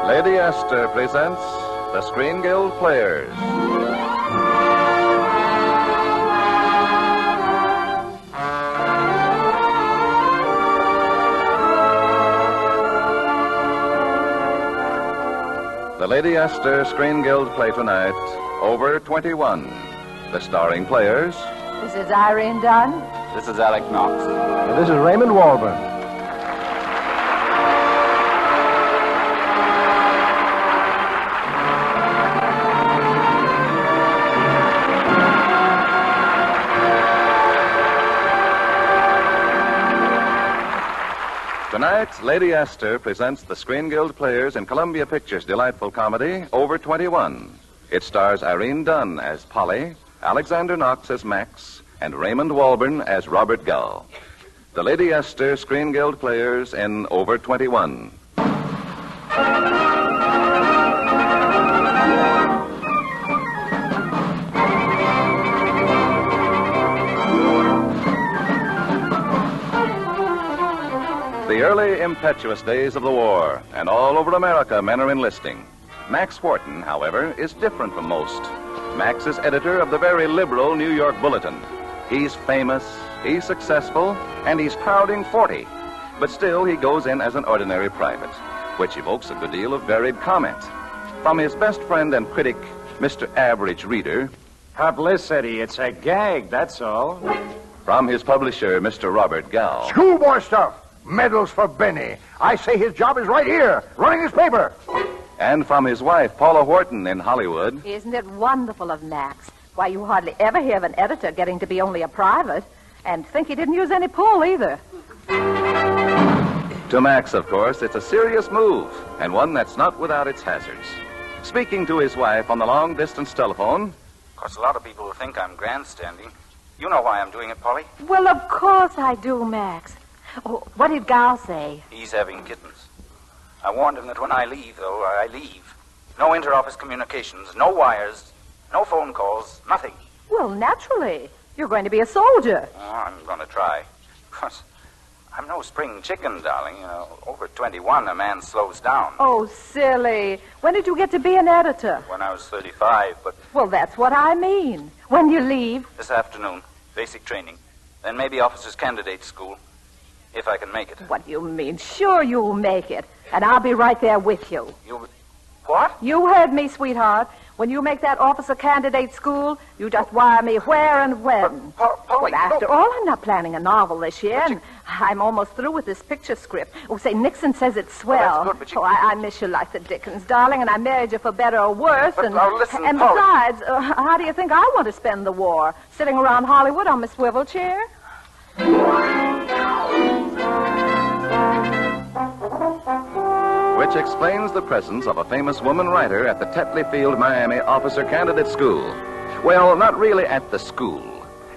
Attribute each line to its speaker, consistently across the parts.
Speaker 1: Lady Esther presents the Screen Guild Players. The Lady Esther Screen Guild play tonight, Over 21. The starring players.
Speaker 2: This is Irene Dunn.
Speaker 3: This is Alec Knox.
Speaker 4: And this is Raymond Walburn.
Speaker 1: Tonight, Lady Esther presents the Screen Guild Players in Columbia Pictures' delightful comedy, Over 21. It stars Irene Dunn as Polly, Alexander Knox as Max, and Raymond Walburn as Robert Gull. The Lady Esther Screen Guild Players in Over 21. The early impetuous days of the war, and all over America men are enlisting. Max Wharton, however, is different from most. Max is editor of the very liberal New York Bulletin. He's famous, he's successful, and he's crowding 40. But still, he goes in as an ordinary private, which evokes a good deal of varied comment. From his best friend and critic, Mr. Average Reader.
Speaker 3: Publicity, it's a gag, that's all.
Speaker 1: From his publisher, Mr. Robert Gull.
Speaker 4: Schoolboy stuff. Medals for Benny. I say his job is right here, running his paper.
Speaker 1: And from his wife, Paula Wharton, in Hollywood.
Speaker 2: Isn't it wonderful of Max? Why, you hardly ever hear of an editor getting to be only a private, and think he didn't use any pull either.
Speaker 1: To Max, of course, it's a serious move, and one that's not without its hazards. Speaking to his wife on the long-distance telephone.
Speaker 3: Of course, a lot of people will think I'm grandstanding. You know why I'm doing it, Polly?
Speaker 2: Well, of course I do, Max. Oh, what did Gal say?
Speaker 3: He's having kittens. I warned him that when I leave, though, I leave. No inter-office communications, no wires, no phone calls, nothing.
Speaker 2: Well, naturally. You're going to be a soldier.
Speaker 3: Oh, I'm going to try. Of course, I'm no spring chicken, darling. You know, over 21, a man slows down.
Speaker 2: Oh, silly. When did you get to be an editor?
Speaker 3: When I was 35, but...
Speaker 2: Well, that's what I mean. When you leave?
Speaker 3: This afternoon, basic training. Then maybe officer's candidate school. If I can make it.
Speaker 2: What do you mean? Sure you'll make it. And I'll be right there with you.
Speaker 3: You... What?
Speaker 2: You heard me, sweetheart. When you make that officer candidate school, you just wire me where and when.
Speaker 3: Polly,
Speaker 2: Well, after all, I'm not planning a novel this year, and I'm almost through with this picture script. Oh, say, Nixon says it's swell.
Speaker 3: Well, that's good, but
Speaker 2: I miss you like the dickens, darling, and I married you for better or worse.
Speaker 3: But now listen,
Speaker 2: and
Speaker 3: Polly.
Speaker 2: besides, how do you think I want to spend the war? Sitting around Hollywood on my swivel chair?
Speaker 1: Which explains the presence of a famous woman writer at the Tetley Field, Miami Officer Candidate School. Well, not really at the school.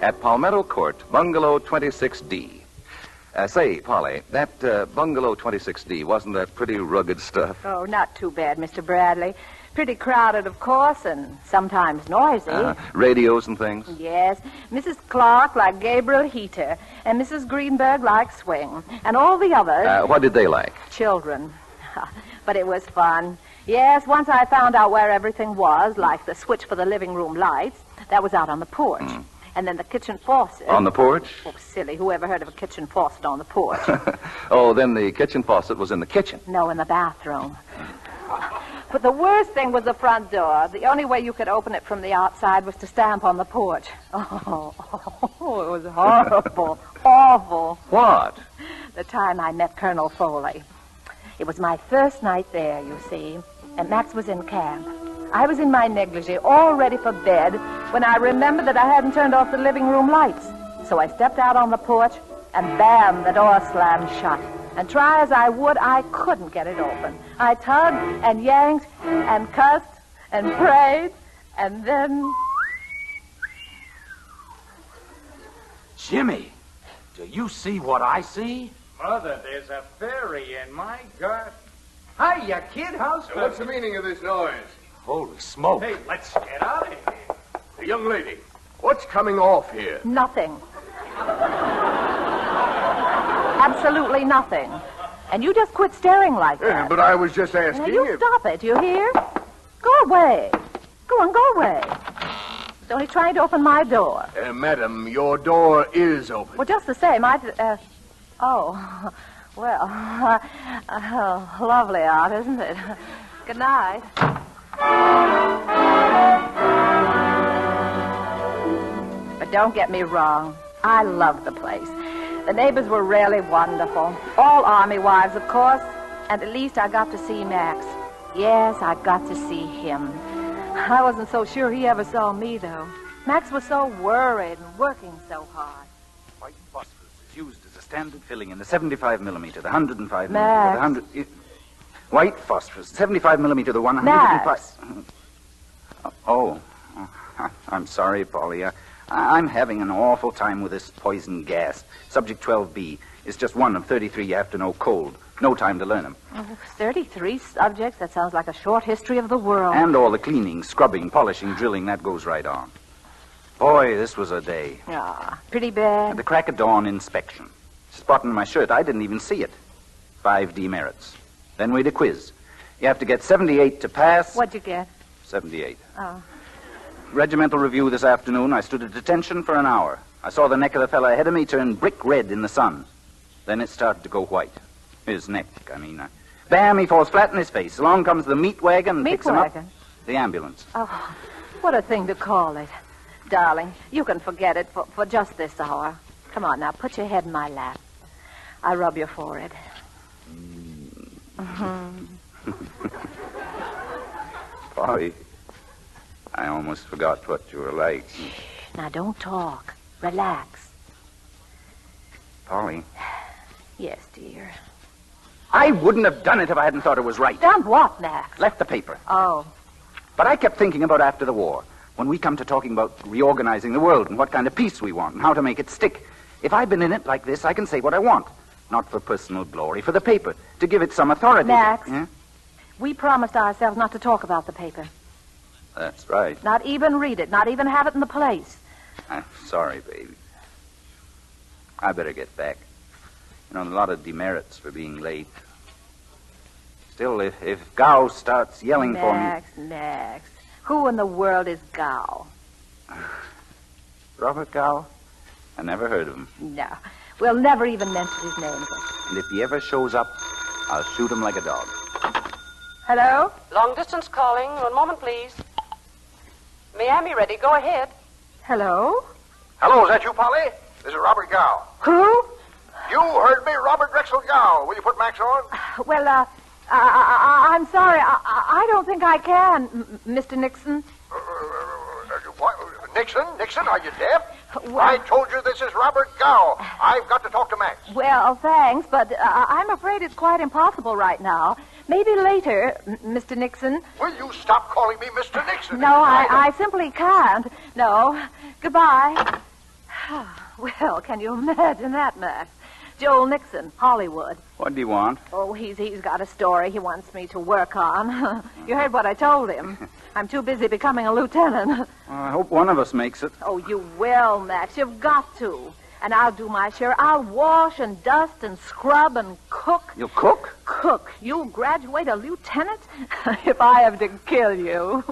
Speaker 1: At Palmetto Court, Bungalow 26D. Say, Polly, that Bungalow 26D, wasn't that pretty rugged stuff?
Speaker 2: Oh, not too bad, Mr. Bradley. Pretty crowded, of course, and sometimes noisy.
Speaker 1: Radios and things?
Speaker 2: Yes. Mrs. Clark liked Gabriel Heater, and Mrs. Greenberg liked swing, and all the others...
Speaker 1: What did they like?
Speaker 2: Children. But it was fun. Yes, once I found out where everything was, like the switch for the living room lights, that was out on the porch. And then the kitchen faucet...
Speaker 1: On the porch?
Speaker 2: Oh, silly. Who ever heard of a kitchen faucet on the porch?
Speaker 1: Oh, then the kitchen faucet was in the kitchen.
Speaker 2: No, in the bathroom. But the worst thing was the front door. The only way you could open it from the outside was to stamp on the porch. Oh, it was horrible. Awful.
Speaker 1: What?
Speaker 2: The time I met Colonel Foley. It was my first night there, you see, and Max was in camp. I was in my negligee, all ready for bed, when I remembered that I hadn't turned off the living room lights. So I stepped out on the porch, and bam, the door slammed shut. And try as I would, I couldn't get it open. I tugged and yanked and cussed and prayed, and then...
Speaker 5: Jimmy, do you see what I see?
Speaker 6: Mother, there's a fairy in my garden. Hiya, kid. How's
Speaker 7: Now, what's the meaning of this noise?
Speaker 5: Holy smoke.
Speaker 6: Hey, let's get out of here.
Speaker 7: The young lady, what's coming off here?
Speaker 2: Nothing. Absolutely nothing. And you just quit staring like that.
Speaker 4: But I was just
Speaker 2: Now,
Speaker 4: asking
Speaker 2: you
Speaker 4: if...
Speaker 2: stop it, you hear? Go away. Go on, go away. It's only trying to open my door.
Speaker 4: Madam, your door is open.
Speaker 2: Well, just the same, well, lovely out, isn't it? Good night. But don't get me wrong. I loved the place. The neighbors were really wonderful. All Army wives, of course. And at least I got to see Max. Yes, I got to see him. I wasn't so sure he ever saw me, though. Max was so worried and working so hard.
Speaker 3: White phosphorus is used as a standard filling in the 75 millimeter, the 105
Speaker 2: Max.
Speaker 3: millimeter, the 100... White phosphorus, 75 millimeter, the 105...
Speaker 2: Max.
Speaker 3: Oh, I'm sorry, Polly. I'm having an awful time with this poison gas. Subject 12B is just one of 33 you have to know cold. No time to learn them.
Speaker 2: 33 subjects? That sounds like a short history of the world.
Speaker 3: And all the cleaning, scrubbing, polishing, drilling, that goes right on. Boy, this was a day.
Speaker 2: Ah, pretty bad.
Speaker 3: The crack of dawn inspection. Spot in my shirt, I didn't even see it. 5 demerits. Then we had a quiz. You have to get 78 to pass.
Speaker 2: What'd you get?
Speaker 3: 78.
Speaker 2: Oh.
Speaker 3: Regimental review this afternoon. I stood at attention for an hour. I saw the neck of the fellow ahead of me turn brick red in the sun. Then it started to go white. His neck, I mean. Bam, he falls flat in his face. Along comes the meat wagon and
Speaker 2: Meat
Speaker 3: picks him up.
Speaker 2: wagon?
Speaker 3: The ambulance.
Speaker 2: Oh, what a thing to call it. Darling, you can forget it for just this hour. Come on now, put your head in my lap. I rub your forehead.
Speaker 3: Polly, I almost forgot what you were like.
Speaker 2: Now, don't talk. Relax.
Speaker 3: Polly,
Speaker 2: Yes, dear.
Speaker 3: I wouldn't have done it if I hadn't thought it was right.
Speaker 2: Done what, Max?
Speaker 3: Left the paper.
Speaker 2: Oh.
Speaker 3: But I kept thinking about after the war, when we come to talking about reorganizing the world and what kind of peace we want and how to make it stick. If I've been in it like this, I can say what I want. Not for personal glory, for the paper, to give it some authority.
Speaker 2: Max.
Speaker 3: Yeah?
Speaker 2: We promised ourselves not to talk about the paper.
Speaker 3: That's right.
Speaker 2: Not even read it. Not even have it in the place.
Speaker 3: I'm sorry, baby. I better get back. You know, a lot of demerits for being late. Still, if Gow starts yelling for me...
Speaker 2: Max. Who in the world is Gow?
Speaker 3: Robert Gow? I never heard of him.
Speaker 2: No. We'll never even mention his name.
Speaker 3: And if he ever shows up, I'll shoot him like a dog.
Speaker 2: Hello?
Speaker 8: Long distance calling. 1 moment, please. Miami ready. Go ahead.
Speaker 2: Hello?
Speaker 4: Hello, is that you, Polly? This is Robert Gow.
Speaker 2: Who?
Speaker 4: You heard me, Robert Drexel Gow. Will you put Max on?
Speaker 2: Well, I'm sorry. I don't think I can, Mr. Nixon.
Speaker 4: What? Nixon, are you deaf?
Speaker 2: Well-
Speaker 4: I told you this is Robert Gow. I've got to talk to Max.
Speaker 2: Well, thanks, but I'm afraid it's quite impossible right now. Maybe later, Mr. Nixon.
Speaker 4: Will you stop calling me Mr. Nixon?
Speaker 2: No, I simply can't. No. Goodbye. Well, can you imagine that, Max? Joel Nixon, Hollywood.
Speaker 3: What do you want?
Speaker 2: Oh, he's got a story he wants me to work on. You heard what I told him. I'm too busy becoming a lieutenant.
Speaker 3: Well, I hope one of us makes it.
Speaker 2: Oh, you will, Max. You've got to. And I'll do my share. I'll wash and dust and scrub and cook.
Speaker 3: You'll cook?
Speaker 2: Cook? You'll graduate a lieutenant? If I have to kill you.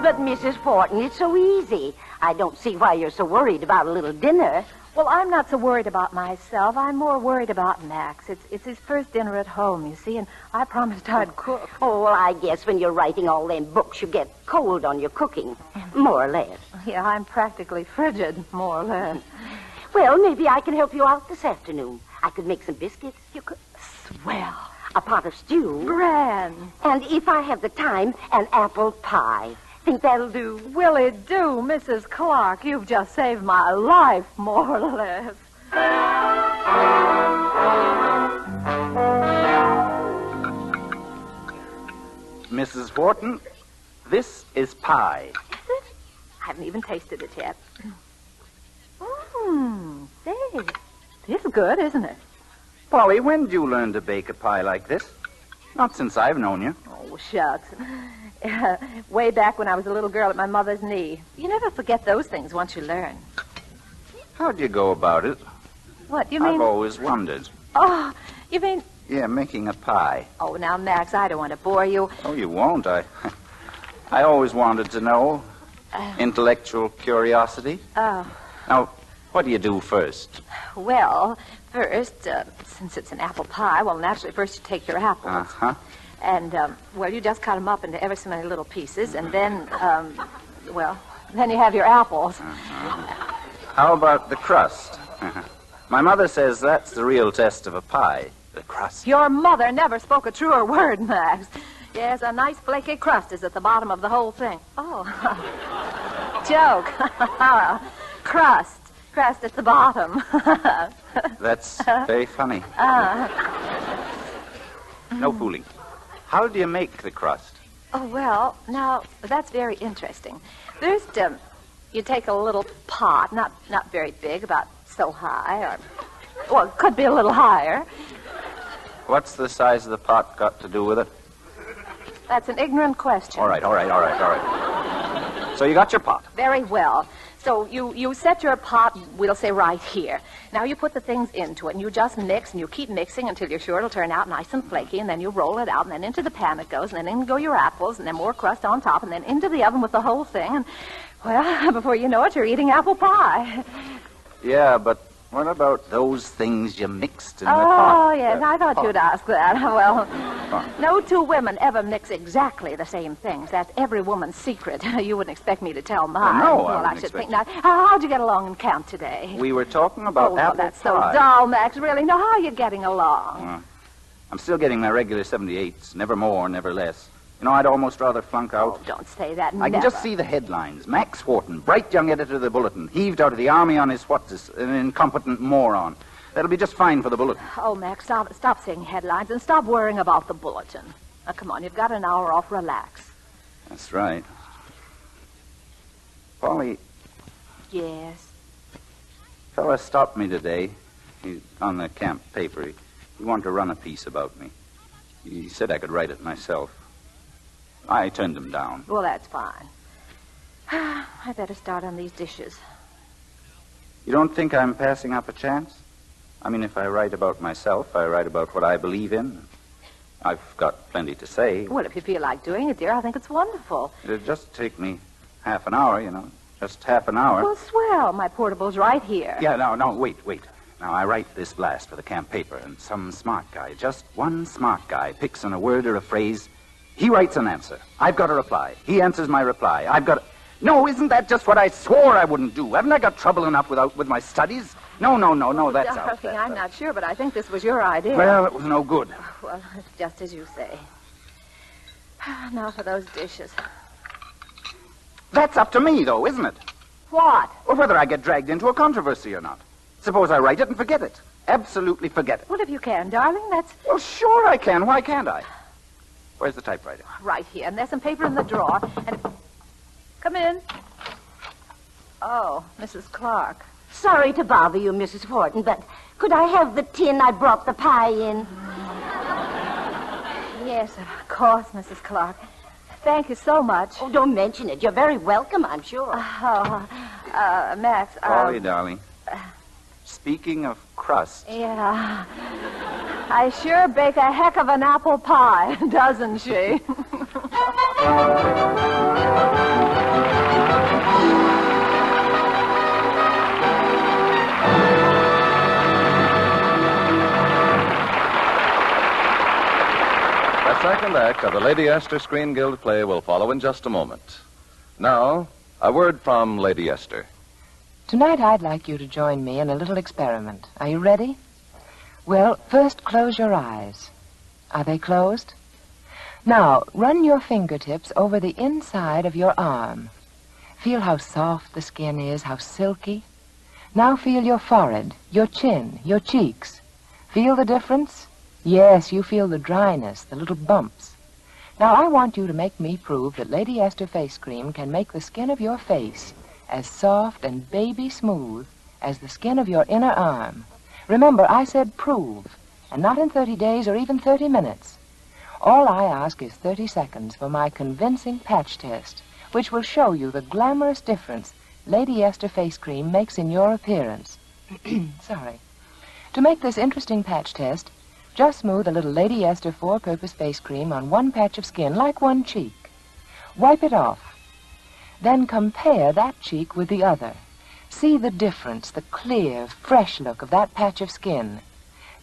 Speaker 9: But, Mrs. Fortin, it's so easy. I don't see why you're so worried about a little dinner.
Speaker 2: Well, I'm not so worried about myself. I'm more worried about Max. It's his first dinner at home, you see, and I promised I'd cook.
Speaker 9: Oh, well, I guess when you're writing all them books, you get cold on your cooking, more or less.
Speaker 2: Yeah, I'm practically frigid, more or less.
Speaker 9: Well, maybe I can help you out this afternoon. I could make some biscuits.
Speaker 2: You could... Swell.
Speaker 9: A pot of stew.
Speaker 2: Grand.
Speaker 9: And if I have the time, an apple pie. Think that'll do?
Speaker 2: Will it do, Mrs. Clark? You've just saved my life, more or less.
Speaker 3: Mrs. Wharton, this is pie.
Speaker 2: Is it? I haven't even tasted it yet. Say, it's good, isn't it?
Speaker 3: Polly, when did you learn to bake a pie like this? Not since I've known you.
Speaker 2: Oh, shucks. Way back when I was a little girl at my mother's knee. You never forget those things once you learn.
Speaker 3: How'd you go about it?
Speaker 2: What, you mean?
Speaker 3: I've always wondered.
Speaker 2: Oh, you mean...
Speaker 3: Yeah, making a pie.
Speaker 2: Oh, now, Max, I don't want to bore you.
Speaker 3: Oh, you won't. I always wanted to know. Intellectual curiosity.
Speaker 2: Oh.
Speaker 3: Now, what do you do first?
Speaker 2: Well, first, since it's an apple pie, well, naturally, first you take your apples.
Speaker 3: Uh-huh.
Speaker 2: And, well, you just cut them up into ever so many little pieces, and then, then you have your apples.
Speaker 3: Uh-huh. How about the crust? My mother says that's the real test of a pie, the crust.
Speaker 2: Your mother never spoke a truer word, Max. Yes, a nice flaky crust is at the bottom of the whole thing. Oh, joke. Crust at the bottom.
Speaker 3: That's very funny. No fooling. How do you make the crust?
Speaker 2: Oh, well, now, that's very interesting. First, you take a little pot, not very big, about so high, or, well, it could be a little higher.
Speaker 3: What's the size of the pot got to do with it?
Speaker 2: That's an ignorant question.
Speaker 3: All right. So you got your pot.
Speaker 2: Very well. So you set your pot, we'll say, right here. Now you put the things into it, and you just mix, and you keep mixing until you're sure it'll turn out nice and flaky, and then you roll it out, and then into the pan it goes, and then in go your apples, and then more crust on top, and then into the oven with the whole thing, and, well, before you know it, you're eating apple pie.
Speaker 3: Yeah, but what about those things you mixed in the pot?
Speaker 2: Oh, yes, I thought you'd ask that. Well, no two women ever mix exactly the same things. That's every woman's secret. You wouldn't expect me to tell mine.
Speaker 3: Well, no,
Speaker 2: well,
Speaker 3: I
Speaker 2: I
Speaker 3: wouldn't
Speaker 2: should think
Speaker 3: expect
Speaker 2: not. How'd you get along in camp today?
Speaker 3: We were talking about apple
Speaker 2: that's
Speaker 3: pie.
Speaker 2: so dull, Max. Really? No, how are you getting along?
Speaker 3: I'm still getting my regular 78s. Never more, never less. You know, I'd almost rather flunk out.
Speaker 2: Oh, don't say that.
Speaker 3: I can just see the headlines. Max Wharton, bright young editor of the Bulletin, heaved out of the army on his an incompetent moron. That'll be just fine for the Bulletin.
Speaker 2: Oh, Max, stop saying headlines and stop worrying about the Bulletin. Now, come on, you've got an hour off. Relax.
Speaker 3: That's right. Polly,
Speaker 2: Yes.
Speaker 3: fella stopped me today. He's on the camp paper. He wanted to run a piece about me. He said I could write it myself. I turned him down.
Speaker 2: Well, that's fine. I better start on these dishes.
Speaker 3: You don't think I'm passing up a chance? I mean, if I write about myself, I write about what I believe in. I've got plenty to say.
Speaker 2: Well, if you feel like doing it, dear, I think it's wonderful.
Speaker 3: It'll just take me half an hour, you know. Just half an hour.
Speaker 2: Well, swell. My portable's right here.
Speaker 3: Yeah, no, wait. Now, I write this blast for the camp paper, and some smart guy, just one smart guy, picks on a word or a phrase. He writes an answer. I've got a reply. He answers my reply. No, isn't that just what I swore I wouldn't do? Haven't I got trouble enough with my studies? No, that's out.
Speaker 2: Darling, I'm not sure, but I think this was your idea.
Speaker 3: Well, it was no good.
Speaker 2: Well, it's just as you say. Now for those dishes.
Speaker 3: That's up to me, though, isn't it?
Speaker 2: What?
Speaker 3: Or whether I get dragged into a controversy or not. Suppose I write it and forget it. Absolutely forget it.
Speaker 2: Well, if you can, darling, that's...
Speaker 3: Well, sure I can. Why can't I? Where's the typewriter?
Speaker 2: Right here, and there's some paper in the drawer, and... Come in. Oh, Mrs. Clark.
Speaker 9: Sorry to bother you, Mrs. Wharton, but could I have the tin I brought the pie in?
Speaker 2: Yes, of course, Mrs. Clark. Thank you so much.
Speaker 9: Oh, don't mention it. You're very welcome, I'm sure.
Speaker 2: Max,
Speaker 3: Polly, darling. Speaking of crust...
Speaker 2: Yeah. I sure bake a heck of an apple pie, doesn't she?
Speaker 1: The second act of the Lady Esther Screen Guild play will follow in just a moment. Now, a word from Lady Esther.
Speaker 10: Tonight I'd like you to join me in a little experiment. Are you ready? Well, first close your eyes. Are they closed? Now, run your fingertips over the inside of your arm. Feel how soft the skin is, how silky. Now feel your forehead, your chin, your cheeks. Feel the difference? Yes, you feel the dryness, the little bumps. Now I want you to make me prove that Lady Esther Face Cream can make the skin of your face as soft and baby smooth as the skin of your inner arm. Remember, I said prove, and not in 30 days or even 30 minutes. All I ask is 30 seconds for my convincing patch test, which will show you the glamorous difference Lady Esther Face Cream makes in your appearance. Sorry. To make this interesting patch test, just smooth a little Lady Esther four-purpose face cream on one patch of skin, like one cheek. Wipe it off. Then compare that cheek with the other. See the difference, the clear, fresh look of that patch of skin.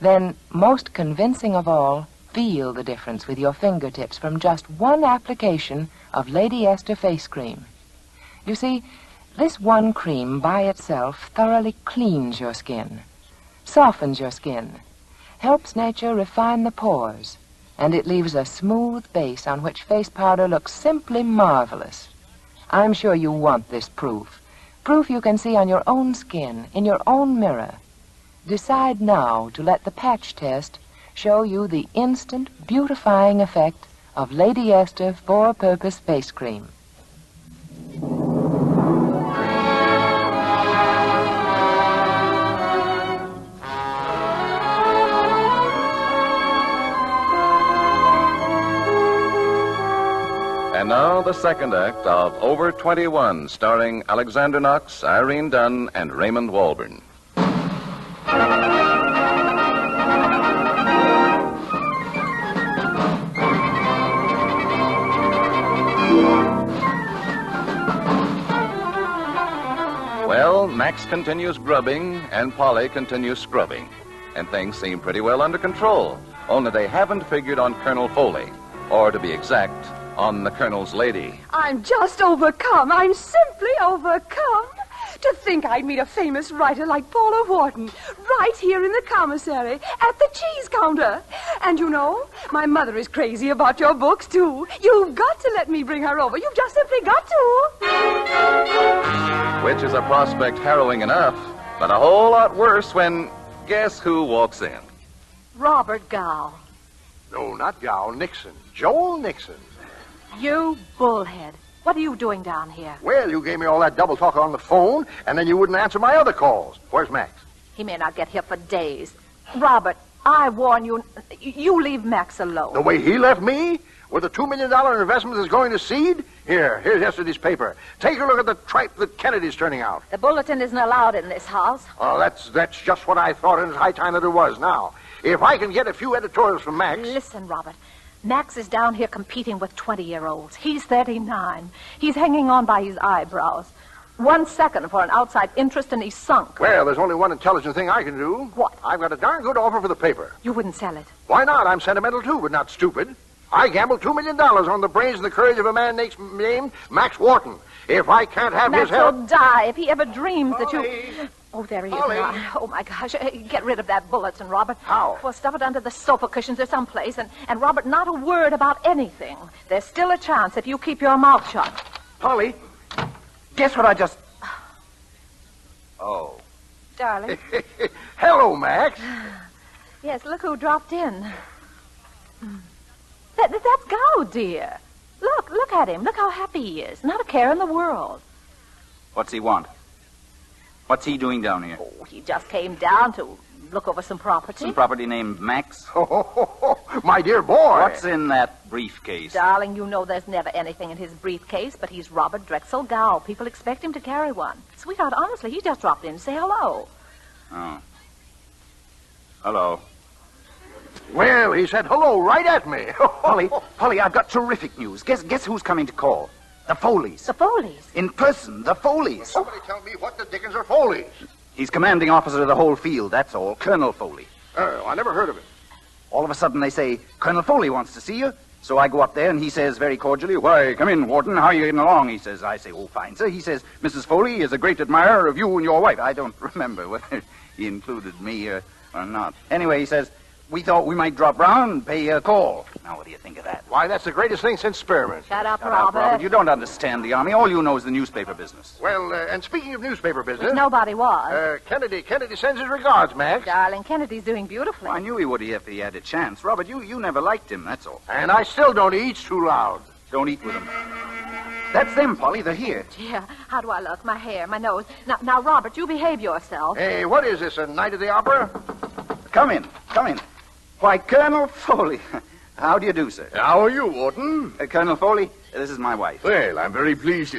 Speaker 10: Then, most convincing of all, feel the difference with your fingertips from just one application of Lady Esther face cream. You see, this one cream by itself thoroughly cleans your skin, softens your skin, helps nature refine the pores, and it leaves a smooth base on which face powder looks simply marvelous. I'm sure you want this proof. Proof you can see on your own skin, in your own mirror. Decide now to let the patch test show you the instant beautifying effect of Lady Esther four-purpose face cream.
Speaker 1: And now the second act of Over 21, starring Alexander Knox, Irene Dunn, and Raymond Walburn. Well, Max continues grubbing, and Polly continues scrubbing. And things seem pretty well under control. Only they haven't figured on Colonel Foley. Or, to be exact, on the Colonel's lady.
Speaker 11: I'm just overcome. I'm simply overcome. To think I'd meet a famous writer like Paula Wharton right here in the commissary at the cheese counter. And you know, my mother is crazy about your books, too. You've got to let me bring her over. You've just simply got to.
Speaker 1: Which is a prospect harrowing enough, but a whole lot worse when guess who walks in?
Speaker 2: Robert Gow.
Speaker 4: No, not Gow. Nixon. Joel Nixon.
Speaker 2: You bullhead. What are you doing down here?
Speaker 4: Well, you gave me all that double talk on the phone, and then you wouldn't answer my other calls. Where's Max?
Speaker 2: He may not get here for days. Robert, I warn you, you leave Max alone.
Speaker 4: The way he left me? With a $2 million investment that's going to seed? Here's yesterday's paper. Take a look at the tripe that Kennedy's turning out.
Speaker 2: The bulletin isn't allowed in this house.
Speaker 4: Oh, that's just what I thought, and it's high time that it was now. If I can get a few editorials from Max...
Speaker 2: Listen, Robert. Max is down here competing with 20-year-olds. He's 39. He's hanging on by his eyebrows. 1 second for an outside interest and he's sunk.
Speaker 4: Well, there's only one intelligent thing I can do.
Speaker 2: What?
Speaker 4: I've got a darn good offer for the paper.
Speaker 2: You wouldn't sell it.
Speaker 4: Why not? I'm sentimental, too, but not stupid. I gambled $2 million on the brains and the courage of a man named Max Wharton. If I can't have his help...
Speaker 2: Max will die if he ever dreams that you...
Speaker 4: Polly.
Speaker 2: Oh, there he
Speaker 4: Polly.
Speaker 2: is now. Oh, my gosh. Get rid of that bulletin, Robert.
Speaker 4: How?
Speaker 2: Well, stuff it under the sofa cushions or someplace. And Robert, not a word about anything. There's still a chance if you keep your mouth shut.
Speaker 3: Polly, guess what I just... Oh.
Speaker 2: Darling.
Speaker 4: Hello, Max.
Speaker 2: Yes, look who dropped in. That's Gow, dear. Look at him. Look how happy he is. Not a care in the world.
Speaker 3: What's he want? What's he doing down here?
Speaker 2: Oh, he just came down to look over some property.
Speaker 3: Some property named Max?
Speaker 4: Oh, my dear boy.
Speaker 3: What's in that briefcase?
Speaker 2: Darling, you know there's never anything in his briefcase, but he's Robert Drexel Gow. People expect him to carry one. Sweetheart, honestly, he just dropped in to say hello.
Speaker 3: Oh. Hello.
Speaker 4: Well, he said hello right at me.
Speaker 3: Polly, I've got terrific news. Guess who's coming to call? The Foleys.
Speaker 2: The Foleys?
Speaker 3: In person, the Foleys.
Speaker 4: Somebody tell me what the dickens are Foleys.
Speaker 3: He's commanding officer of the whole field, that's all. Colonel Foley.
Speaker 4: Oh, I never heard of him.
Speaker 3: All of a sudden they say, Colonel Foley wants to see you. So I go up there and he says very cordially, "Why, come in, Wharton. How are you getting along?" He says. I say, "Oh, fine, sir." He says, "Mrs. Foley is a great admirer of you and your wife." I don't remember whether he included me or not. Anyway, he says, "We thought we might drop round and pay you a call." Now, what do you think of that?
Speaker 4: Why, that's the greatest thing since spearmint.
Speaker 2: Shut up,
Speaker 3: Shut up,
Speaker 2: Robert.
Speaker 3: You don't understand the Army. All you know is the newspaper business.
Speaker 4: Well, and speaking of newspaper business...
Speaker 2: Nobody was.
Speaker 4: Kennedy sends his regards, Max.
Speaker 2: Darling, Kennedy's doing beautifully.
Speaker 3: I knew he would if he had a chance. Robert, you never liked him, that's all.
Speaker 4: And I still don't eat too loud.
Speaker 3: Don't eat with him. That's them, Polly. They're here.
Speaker 2: Dear, how do I look? My hair, my nose. Now, Robert, you behave yourself.
Speaker 4: Hey, what is this, a night of the opera?
Speaker 3: Come in. Why, Colonel Foley. How do you do, sir?
Speaker 7: How are you, Wharton?
Speaker 3: Colonel Foley, this is my wife.
Speaker 7: Well, I'm very pleased.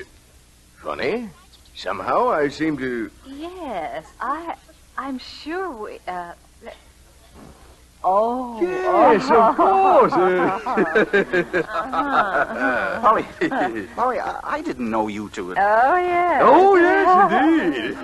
Speaker 7: Funny. Somehow I seem to...
Speaker 2: Yes, I'm sure we, Oh.
Speaker 7: Yes, of course.
Speaker 3: Polly, I didn't know you two.
Speaker 2: Oh, yes.
Speaker 7: Oh, yes,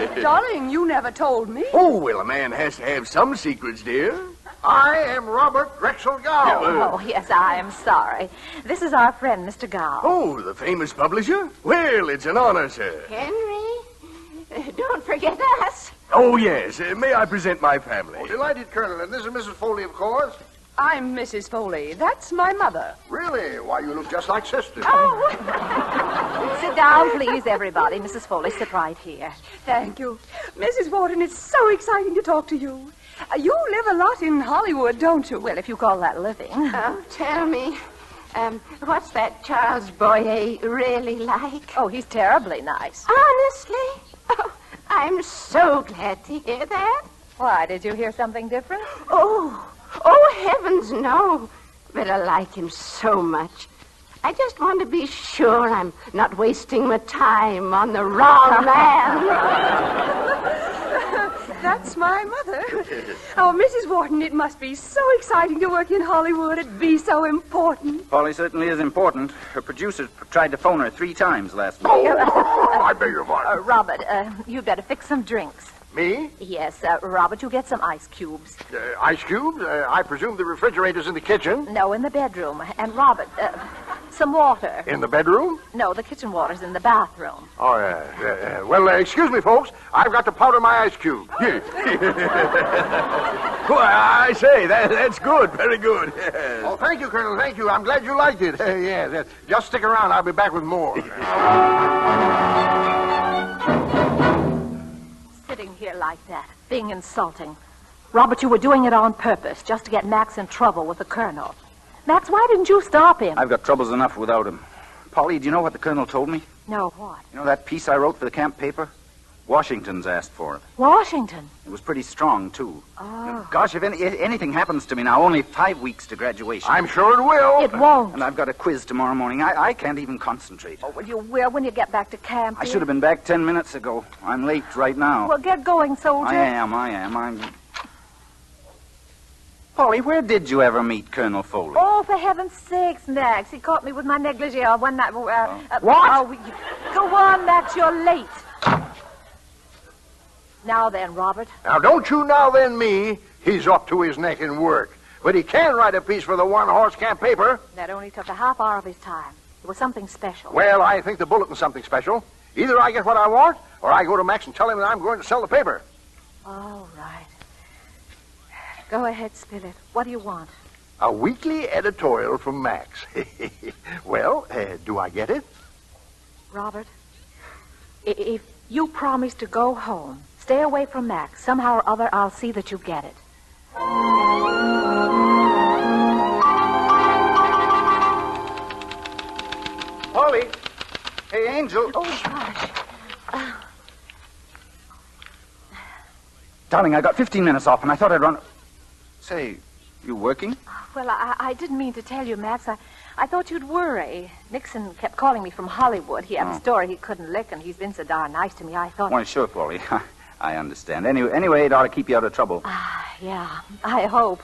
Speaker 7: indeed.
Speaker 11: Darling, you never told me.
Speaker 7: Oh, well, a man has to have some secrets, dear.
Speaker 4: I am Robert Drexel Gow.
Speaker 2: Oh, yes, I am sorry. This is our friend, Mr. Gow.
Speaker 7: Oh, the famous publisher? Well, it's an honor, sir.
Speaker 9: Henry, don't forget us.
Speaker 7: Oh, yes. May I present my family?
Speaker 4: Oh, delighted, Colonel. And this is Mrs. Foley, of course.
Speaker 11: I'm Mrs. Foley. That's my mother.
Speaker 4: Really? Why, you look just like sisters.
Speaker 2: Oh. Sit down, please, everybody. Mrs. Foley, sit right here.
Speaker 11: Thank you. Mrs. Wharton, it's so exciting to talk to you. You live a lot in Hollywood, don't you?
Speaker 2: Well, if you call that living.
Speaker 9: Oh, tell me, what's that Charles Boyer really like?
Speaker 2: Oh, he's terribly nice.
Speaker 9: Honestly? Oh, I'm so glad to hear that.
Speaker 2: Why, did you hear something different?
Speaker 9: Oh, heavens, no. But I like him so much. I just want to be sure I'm not wasting my time on the wrong man.
Speaker 11: That's my mother. Oh, Mrs. Wharton, it must be so exciting to work in Hollywood. It'd be so important.
Speaker 3: Polly certainly is important. Her producers tried to phone her 3 times last week.
Speaker 4: Oh, I beg your pardon.
Speaker 2: Robert, you'd better fix some drinks.
Speaker 4: Me?
Speaker 2: Yes, Robert, you get some ice cubes.
Speaker 4: Ice cubes? I presume the refrigerator's in the kitchen.
Speaker 2: No, in the bedroom. And Robert, some water.
Speaker 4: In the bedroom?
Speaker 2: No, the kitchen water's in the bathroom.
Speaker 4: Oh, yeah. Well, excuse me, folks. I've got to powder my ice cube.
Speaker 7: Why, I say, that's good. Very good. Yes.
Speaker 4: Oh, thank you, Colonel. Thank you. I'm glad you liked it. Yes. Just stick around. I'll be back with more.
Speaker 2: Sitting here like that, being insulting. Robert, you were doing it on purpose, just to get Max in trouble with the Colonel. Max, why didn't you stop him?
Speaker 3: I've got troubles enough without him. Polly, do you know what the Colonel told me?
Speaker 2: No, what?
Speaker 3: You know that piece I wrote for the camp paper? Washington's asked for it.
Speaker 2: Washington?
Speaker 3: It was pretty strong, too.
Speaker 2: Oh.
Speaker 3: Gosh, if anything happens to me now, only 5 weeks to graduation.
Speaker 4: I'm sure it will.
Speaker 2: It won't.
Speaker 3: And I've got a quiz tomorrow morning. I can't even concentrate.
Speaker 2: Oh, well, you will when you get back to camp.
Speaker 3: I should have been back 10 minutes ago. I'm late right now.
Speaker 2: Well, get going, soldier.
Speaker 3: I am. Polly, where did you ever meet Colonel Foley?
Speaker 2: Oh, for heaven's sakes, Max. He caught me with my negligee one night.
Speaker 3: What?
Speaker 2: Oh, go on, Max. You're late. Now then, Robert.
Speaker 4: Now, don't you now then me. He's up to his neck in work. But he can write a piece for the one-horse camp paper.
Speaker 2: That only took a half hour of his time. It was something special.
Speaker 4: Well, I think the bulletin's something special. Either I get what I want, or I go to Max and tell him that I'm going to sell the paper.
Speaker 2: All right. Go ahead, spill it. What do you want?
Speaker 4: A weekly editorial from Max. Well, do I get it?
Speaker 2: Robert, if you promise to go home, stay away from Max, somehow or other I'll see that you get it.
Speaker 3: Polly! Hey, Angel.
Speaker 2: Oh, gosh.
Speaker 3: Darling, I got 15 minutes off, and I thought I'd run... Say, you working?
Speaker 2: Well, I didn't mean to tell you, Max. I thought you'd worry. Nixon kept calling me from Hollywood. He had a story he couldn't lick, and he's been so darn nice to me, I thought...
Speaker 3: Well, sure, Polly. I understand. Anyway, it ought to keep you out of trouble.
Speaker 2: Yeah, I hope.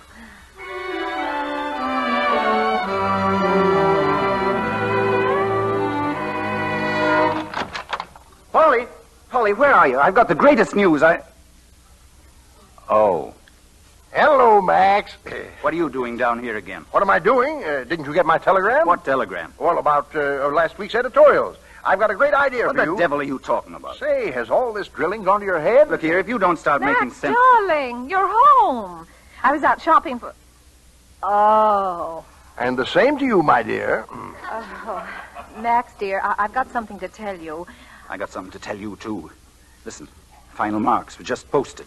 Speaker 3: Polly, where are you? I've got the greatest news. Oh.
Speaker 4: Hello, Max.
Speaker 3: What are you doing down here again?
Speaker 4: What am I doing? Didn't you get my telegram?
Speaker 3: What telegram?
Speaker 4: Well, about last week's editorials. I've got a great idea
Speaker 3: What
Speaker 4: for
Speaker 3: the
Speaker 4: you.
Speaker 3: devil are you talking about?
Speaker 4: Say, has all this drilling gone to your head?
Speaker 3: Look here, if you don't start making
Speaker 2: Max,
Speaker 3: sense...
Speaker 2: darling, you're home. I was out shopping for... Oh.
Speaker 4: And the same to you, my dear.
Speaker 2: Oh. Max, dear, I've got something to tell you.
Speaker 3: I got something to tell you, too. Listen, final marks were just posted.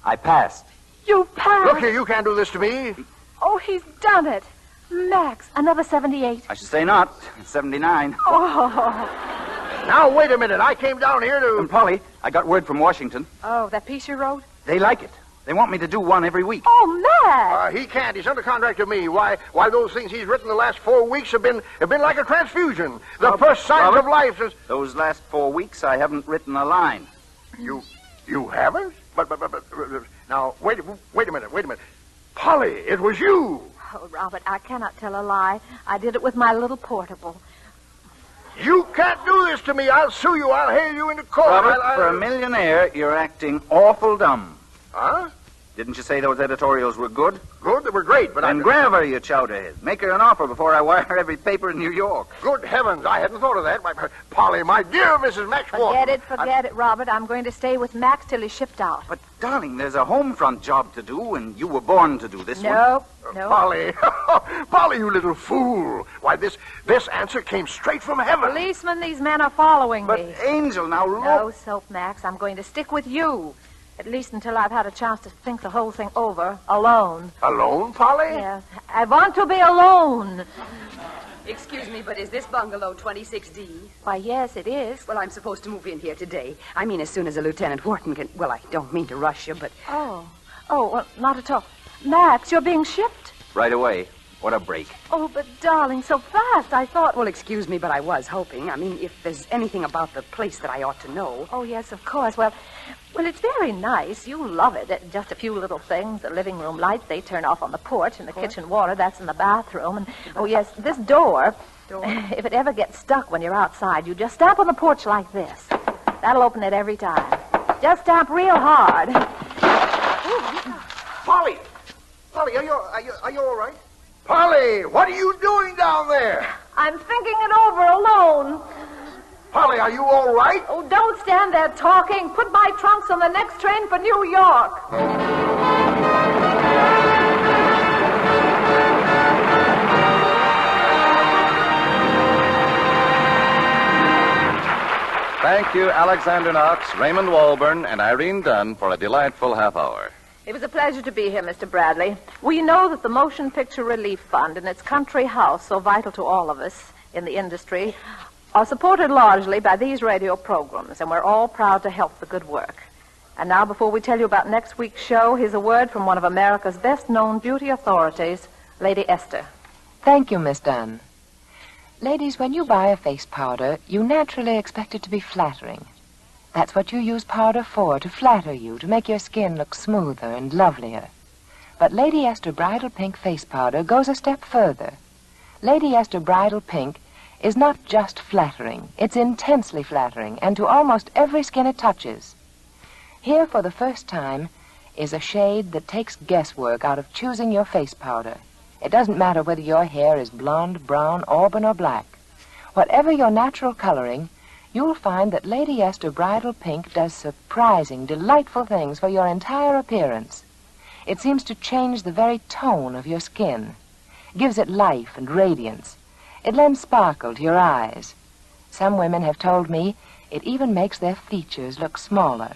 Speaker 3: I passed.
Speaker 2: You passed?
Speaker 4: Look here, you can't do this to me.
Speaker 2: Oh, he's done it. Max, another 78.
Speaker 3: I should say not. 79.
Speaker 2: Oh.
Speaker 4: Now, wait a minute. I came down here to...
Speaker 3: And Polly, I got word from Washington.
Speaker 2: Oh, that piece you wrote?
Speaker 3: They like it. They want me to do one every week.
Speaker 2: Oh, Max!
Speaker 4: He can't. He's under contract to me. Why, those things he's written the last 4 weeks have been like a transfusion. The first signs of life is...
Speaker 3: Those last 4 weeks, I haven't written a line.
Speaker 4: You haven't? But, now, wait a minute. Polly, it was you.
Speaker 2: Oh, Robert, I cannot tell a lie. I did it with my little portable.
Speaker 4: You can't do this to me. I'll sue you. I'll hail you into court.
Speaker 3: Robert, for a millionaire, you're acting awful dumb.
Speaker 4: Huh?
Speaker 3: Didn't you say those editorials were good?
Speaker 4: Good? They were great, but
Speaker 3: then grab her, you chowderhead. Make her an offer before I wire every paper in New York.
Speaker 4: Good heavens, I hadn't thought of that. Polly, my dear Mrs. Max Wharton.
Speaker 2: Forget it, Robert. I'm going to stay with Max till he's shipped out.
Speaker 3: But, darling, there's a home front job to do, and you were born to do this one.
Speaker 2: No.
Speaker 4: Polly. Polly, you little fool. Why, this answer came straight from heaven.
Speaker 2: Policeman, these men are following
Speaker 3: me.
Speaker 2: But,
Speaker 3: Angel, now look.
Speaker 2: No soap, Max. I'm going to stick with you. At least until I've had a chance to think the whole thing over, alone.
Speaker 4: Alone, Polly?
Speaker 2: Yes. I want to be alone.
Speaker 11: Excuse me, but is this bungalow 26D?
Speaker 2: Why, yes, it is.
Speaker 11: Well, I'm supposed to move in here today. I mean, as soon as a Lieutenant Wharton can... Well, I don't mean to rush you, but...
Speaker 2: Oh, well, not at all. Max, you're being shipped?
Speaker 3: Right away. What a break.
Speaker 2: Oh, but, darling, so fast. I thought...
Speaker 11: Well, excuse me, but I was hoping. I mean, if there's anything about the place that I ought to know...
Speaker 2: Oh, yes, of course. Well, it's very nice. You love it. Just a few little things. The living room lights, they turn off on the porch, and the kitchen water, that's in the bathroom. And, oh, yes, this door, if it ever gets stuck when you're outside, you just stamp on the porch like this. That'll open it every time. Just stamp real hard.
Speaker 4: Polly, are you all right? Polly, what are you doing down there?
Speaker 2: I'm thinking it over alone.
Speaker 4: Polly, are you all right?
Speaker 2: Oh, don't stand there talking. Put my trunks on the next train for New York.
Speaker 1: Thank you, Alexander Knox, Raymond Walburn, and Irene Dunn for a delightful half hour.
Speaker 2: It was a pleasure to be here, Mr. Bradley. We know that the Motion Picture Relief Fund and its country house, so vital to all of us in the industry, are supported largely by these radio programs, and we're all proud to help the good work. And now, before we tell you about next week's show, here's a word from one of America's best-known beauty authorities, Lady Esther.
Speaker 10: Thank you, Miss Dunn. Ladies, when you buy a face powder, you naturally expect it to be flattering. That's what you use powder for, to flatter you, to make your skin look smoother and lovelier. But Lady Esther Bridal Pink Face Powder goes a step further. Lady Esther Bridal Pink is not just flattering. It's intensely flattering, and to almost every skin it touches. Here, for the first time, is a shade that takes guesswork out of choosing your face powder. It doesn't matter whether your hair is blonde, brown, auburn, or black. Whatever your natural coloring, you'll find that Lady Esther Bridal Pink does surprising, delightful things for your entire appearance. It seems to change the very tone of your skin, gives it life and radiance. It lends sparkle to your eyes. Some women have told me it even makes their features look smaller.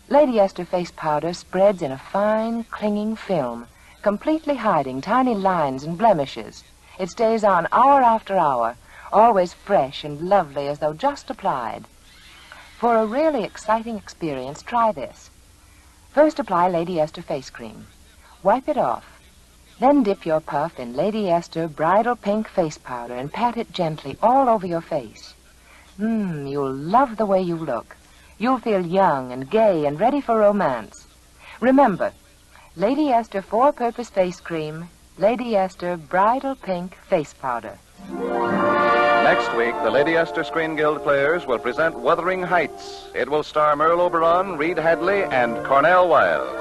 Speaker 10: Lady Esther face powder spreads in a fine, clinging film, completely hiding tiny lines and blemishes. It stays on hour after hour, always fresh and lovely as though just applied. For a really exciting experience, try this. First, apply Lady Esther face cream. Wipe it off. Then dip your puff in Lady Esther Bridal Pink face powder and pat it gently all over your face. You'll love the way you look. You'll feel young and gay and ready for romance. Remember, Lady Esther Four-Purpose Face Cream, Lady Esther Bridal Pink Face Powder.
Speaker 1: Next week, the Lady Esther Screen Guild Players will present Wuthering Heights. It will star Merle Oberon, Reed Hadley, and Cornell Wilde.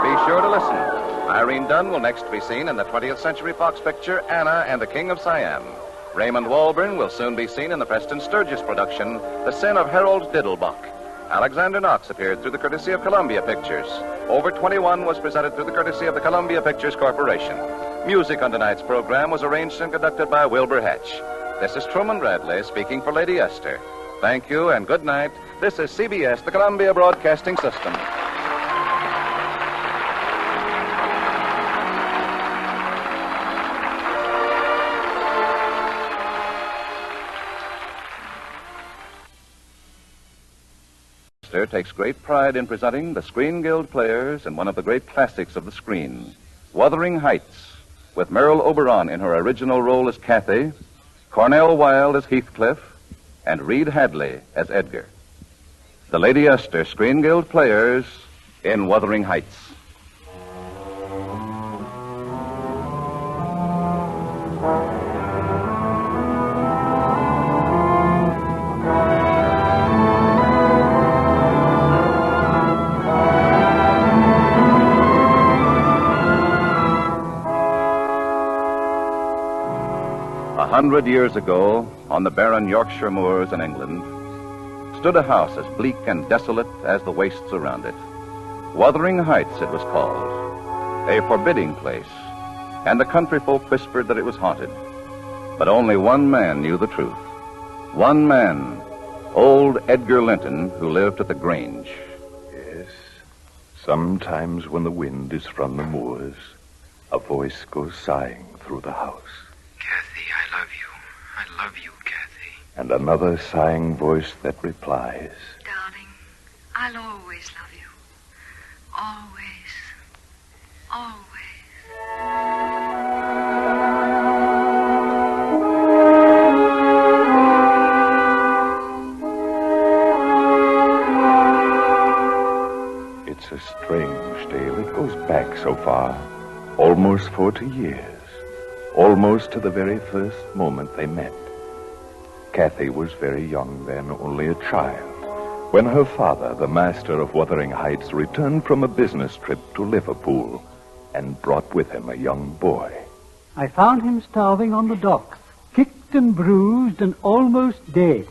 Speaker 1: Be sure to listen. Irene Dunn will next be seen in the 20th Century Fox picture Anna and the King of Siam. Raymond Walburn will soon be seen in the Preston Sturgis production, The Sin of Harold Diddlebuck. Alexander Knox appeared through the courtesy of Columbia Pictures. Over 21 was presented through the courtesy of the Columbia Pictures Corporation. Music on tonight's program was arranged and conducted by Wilbur Hatch. This is Truman Bradley speaking for Lady Esther. Thank you and good night. This is CBS, the Columbia Broadcasting System. Takes great pride in presenting the Screen Guild Players in one of the great classics of the screen, Wuthering Heights, with Merle Oberon in her original role as Kathy, Cornell Wilde as Heathcliff, and Reed Hadley as Edgar. The Lady Esther Screen Guild Players in Wuthering Heights. A 100 years ago, on the barren Yorkshire moors in England, stood a house as bleak and desolate as the wastes around it. Wuthering Heights, it was called, a forbidding place, and the country folk whispered that it was haunted. But only one man knew the truth. One man, old Edgar Linton, who lived at the Grange.
Speaker 12: Yes, sometimes when the wind is from the moors, a voice goes sighing through the house.
Speaker 13: Kathy, I love you. I love you, Kathy.
Speaker 12: And another sighing voice that replies,
Speaker 14: Darling, I'll always love you. Always. Always.
Speaker 12: It's a strange tale. It goes back so far, almost 40 years. Almost to the very first moment they met. Kathy was very young then, only a child, when her father, the master of Wuthering Heights, returned from a business trip to Liverpool and brought with him a young boy.
Speaker 15: I found him starving on the docks, kicked and bruised and almost dead.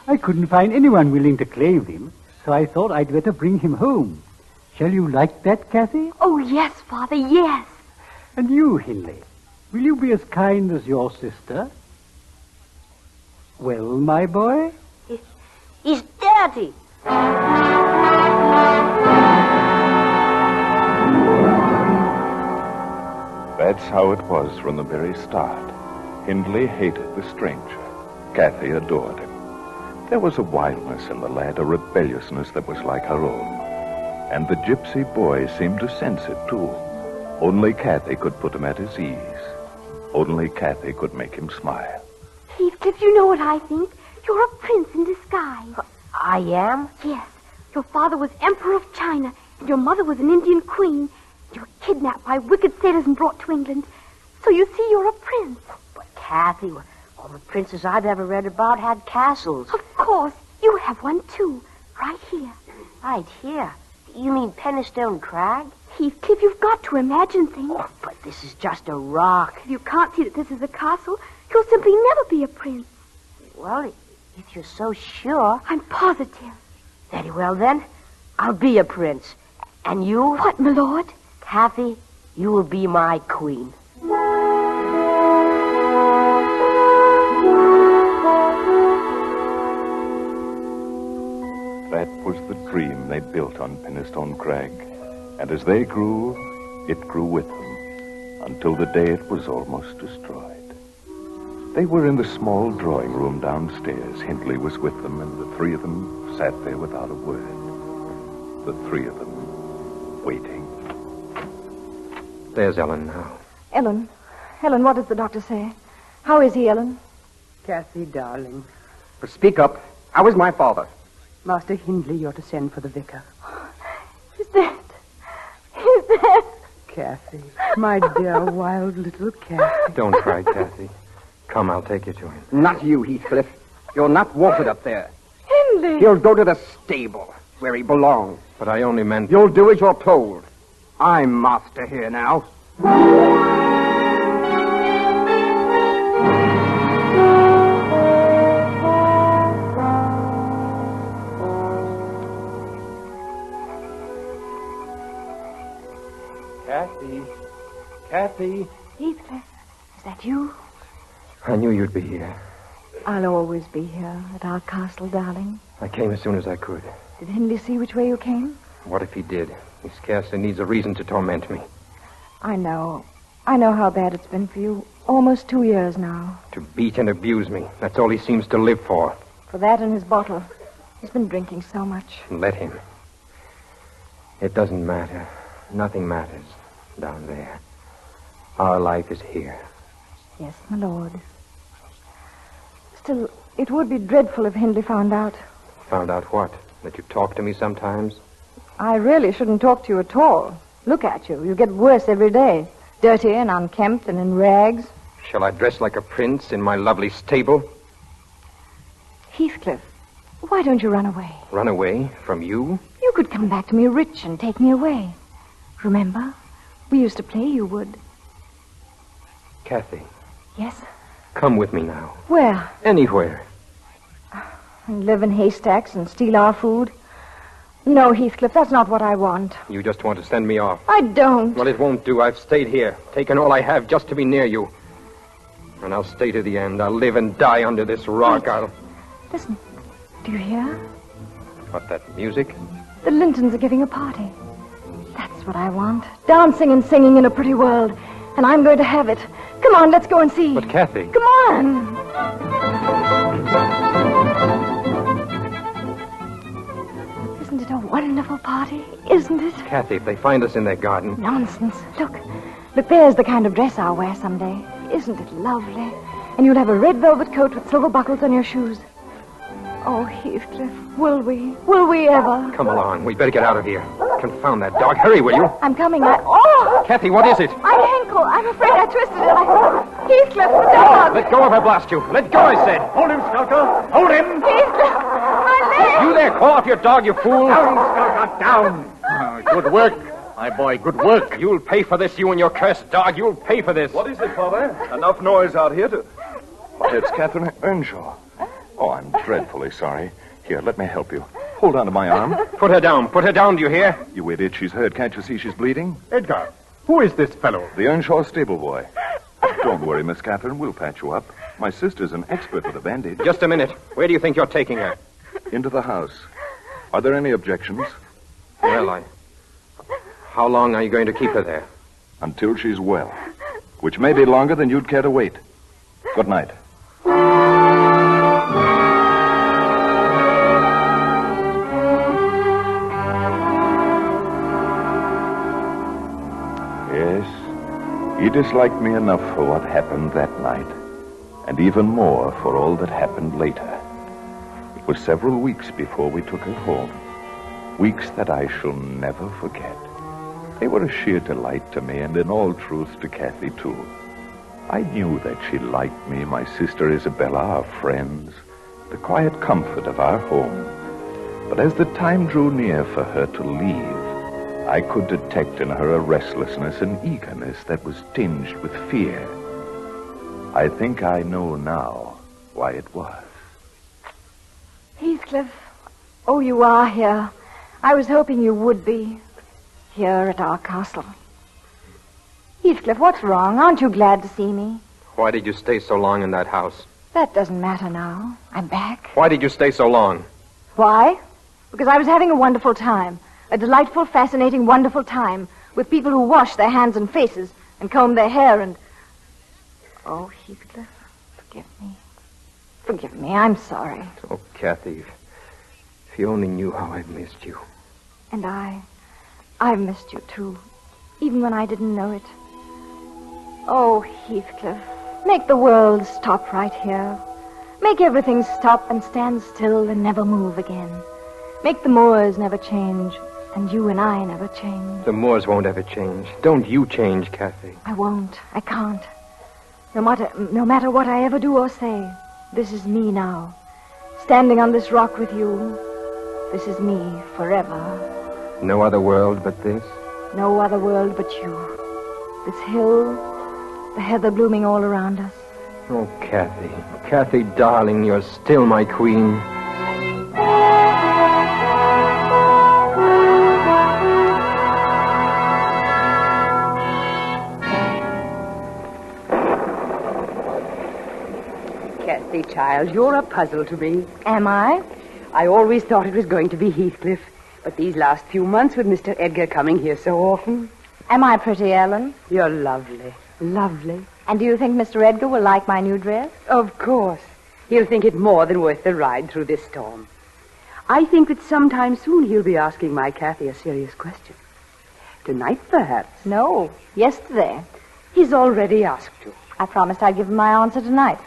Speaker 15: I couldn't find anyone willing to claim him, so I thought I'd better bring him home. Shall you like that, Kathy?
Speaker 14: Oh, yes, Father, yes.
Speaker 15: And you, Hindley, will you be as kind as your sister? Well, my boy?
Speaker 9: He's dirty.
Speaker 12: That's how it was from the very start. Hindley hated the stranger. Kathy adored him. There was a wildness in the lad, a rebelliousness that was like her own. And the gypsy boy seemed to sense it, too. Only Kathy could put him at his ease. Only Kathy could make him smile.
Speaker 14: Heathcliff, you know what I think? You're a prince in disguise.
Speaker 9: I am?
Speaker 14: Yes. Your father was Emperor of China, and your mother was an Indian queen. You were kidnapped by wicked sailors and brought to England. So you see, you're a prince.
Speaker 9: But Kathy, all the princes I've ever read about had castles.
Speaker 14: Of course. You have one, too. Right here.
Speaker 9: Right here? You mean Penistone Crag?
Speaker 14: Heathcliff, you've got to imagine things.
Speaker 9: Oh, but this is just a rock.
Speaker 14: If you can't see that this is a castle, you'll simply never be a prince.
Speaker 9: Well, if you're so sure...
Speaker 14: I'm positive.
Speaker 9: Very well, then. I'll be a prince. And you?
Speaker 14: What, my lord?
Speaker 9: Kathy, you will be my queen.
Speaker 12: That was the dream they built on Penistone Crag. And as they grew, it grew with them, until the day it was almost destroyed. They were in the small drawing room downstairs. Hindley was with them, and the three of them sat there without a word. The three of them waiting.
Speaker 5: There's Ellen now.
Speaker 11: Ellen, what does the doctor say? How is he, Ellen?
Speaker 16: Kathy, darling.
Speaker 6: Speak up. How is my father?
Speaker 16: Master Hindley, you're to send for the vicar.
Speaker 14: He's dead. He's dead.
Speaker 16: Kathy, my dear wild little Kathy.
Speaker 5: Don't cry, Kathy. Come, I'll take you to him.
Speaker 6: Not you, Heathcliff. You're not wanted up there.
Speaker 14: Hindley.
Speaker 6: He'll go to the stable, where he belongs.
Speaker 5: But I only meant...
Speaker 6: You'll do as you're told. I'm master here now.
Speaker 5: Kathy.
Speaker 11: Heathcliff, is that you?
Speaker 5: I knew you'd be here.
Speaker 11: I'll always be here at our castle, darling.
Speaker 5: I came as soon as I could.
Speaker 11: Did Hindley see which way you came?
Speaker 5: What if he did? He scarcely needs a reason to torment me.
Speaker 11: I know. I know how bad it's been for you. Almost 2 years now.
Speaker 5: To beat and abuse me. That's all he seems to live for.
Speaker 11: For that and his bottle. He's been drinking so much.
Speaker 5: Let him. It doesn't matter. Nothing matters down there. Our life is here.
Speaker 11: Yes, my lord. Still, it would be dreadful if Hindley found out.
Speaker 5: Found out what? That you talk to me sometimes?
Speaker 17: I really shouldn't talk to you at all. Look at you. You get worse every day. Dirty and unkempt and in rags.
Speaker 5: Shall I dress like a prince in my lovely stable?
Speaker 17: Heathcliff, why don't you run away?
Speaker 5: Run away from you?
Speaker 17: You could come back to me rich and take me away. Remember? We used to play you would.
Speaker 5: Kathy,
Speaker 17: Yes?
Speaker 5: come with me now.
Speaker 17: Where?
Speaker 5: Anywhere.
Speaker 17: And live in haystacks and steal our food? No, Heathcliff, that's not what I want.
Speaker 5: You just want to send me off.
Speaker 17: I don't.
Speaker 5: Well, it won't do. I've stayed here, taken all I have just to be near you. And I'll stay to the end. I'll live and die under this rock.
Speaker 17: Listen, do you hear?
Speaker 5: What, that music?
Speaker 17: The Lintons are giving a party. That's what I want. Dancing and singing in a pretty world. And I'm going to have it. Come on, let's go and see.
Speaker 5: But, Kathy...
Speaker 17: Come on! Isn't it a wonderful party? Isn't it?
Speaker 5: Kathy, if they find us in their garden...
Speaker 17: Nonsense. Look, there's the kind of dress I'll wear someday. Isn't it lovely? And you'll have a red velvet coat with silver buckles on your shoes. Oh, Heathcliff, will we? Will we ever?
Speaker 5: Come along. We'd better get out of here. Confound that dog. Hurry, will you?
Speaker 17: I'm coming. Oh!
Speaker 5: Kathy, what is it?
Speaker 17: My ankle. I'm afraid I twisted it. Heathcliff, the dog.
Speaker 5: Let go of her, blast you. Let go, I said.
Speaker 7: Hold him, Skulker. Hold him.
Speaker 17: Heathcliff, my leg.
Speaker 5: You there. Call off your dog, you fool.
Speaker 7: Down, Skulker, down. Good work, my boy. Good work.
Speaker 5: You'll pay for this, you and your cursed dog. You'll pay for this.
Speaker 12: What is it, Father? Enough noise out here to... Why, it's Catherine Earnshaw. Oh, I'm dreadfully sorry. Here, let me help you. Hold on to my arm.
Speaker 5: Put her down. Put her down, do you hear?
Speaker 12: You idiot, she's hurt. Can't you see she's bleeding?
Speaker 7: Edgar, who is this fellow?
Speaker 12: The Earnshaw stable boy. Don't worry, Miss Catherine. We'll patch you up. My sister's an expert with a bandage.
Speaker 5: Just a minute. Where do you think you're taking her?
Speaker 12: Into the house. Are there any objections?
Speaker 5: Well, How long are you going to keep her there?
Speaker 12: Until she's well. Which may be longer than you'd care to wait. Good night. Yes, he disliked me enough for what happened that night, and even more for all that happened later. It was several weeks before we took her home. Weeks that I shall never forget. They were a sheer delight to me, and in all truth to Kathy, too. I knew that she liked me, my sister Isabella, our friends, the quiet comfort of our home. But as the time drew near for her to leave, I could detect in her a restlessness and eagerness that was tinged with fear. I think I know now why it was.
Speaker 17: Heathcliff, oh, you are here. I was hoping you would be here at our castle. Heathcliff, what's wrong? Aren't you glad to see me?
Speaker 5: Why did you stay so long in that house?
Speaker 17: That doesn't matter now. I'm back.
Speaker 5: Why did you stay so long?
Speaker 17: Why? Because I was having a wonderful time. A delightful, fascinating, wonderful time with people who wash their hands and faces and comb their hair and... Oh, Heathcliff, forgive me. Forgive me, I'm sorry.
Speaker 5: Oh, Kathy, if you only knew how I've missed you.
Speaker 17: And I've missed you, too, even when I didn't know it. Oh, Heathcliff, make the world stop right here. Make everything stop and stand still and never move again. Make the moors never change, and you and I never change.
Speaker 5: The moors won't ever change. Don't you change, Kathy.
Speaker 17: I won't. I can't. No matter what I ever do or say, this is me now. Standing on this rock with you, this is me forever.
Speaker 5: No other world but this?
Speaker 17: No other world but you. This hill, the heather blooming all around us.
Speaker 5: Oh, Kathy. Kathy, darling, you're still my queen.
Speaker 16: Kathy, child, you're a puzzle to me.
Speaker 17: Am I?
Speaker 16: I always thought it was going to be Heathcliff, but these last few months with Mr. Edgar coming here so often...
Speaker 17: Am I pretty, Ellen?
Speaker 16: You're lovely. Lovely.
Speaker 17: And do you think Mr. Edgar will like my new dress?
Speaker 16: Of course. He'll think it more than worth the ride through this storm. I think that sometime soon he'll be asking my Kathy a serious question. Tonight, perhaps.
Speaker 17: No, yesterday.
Speaker 16: He's already asked you.
Speaker 17: I promised I'd give him my answer tonight.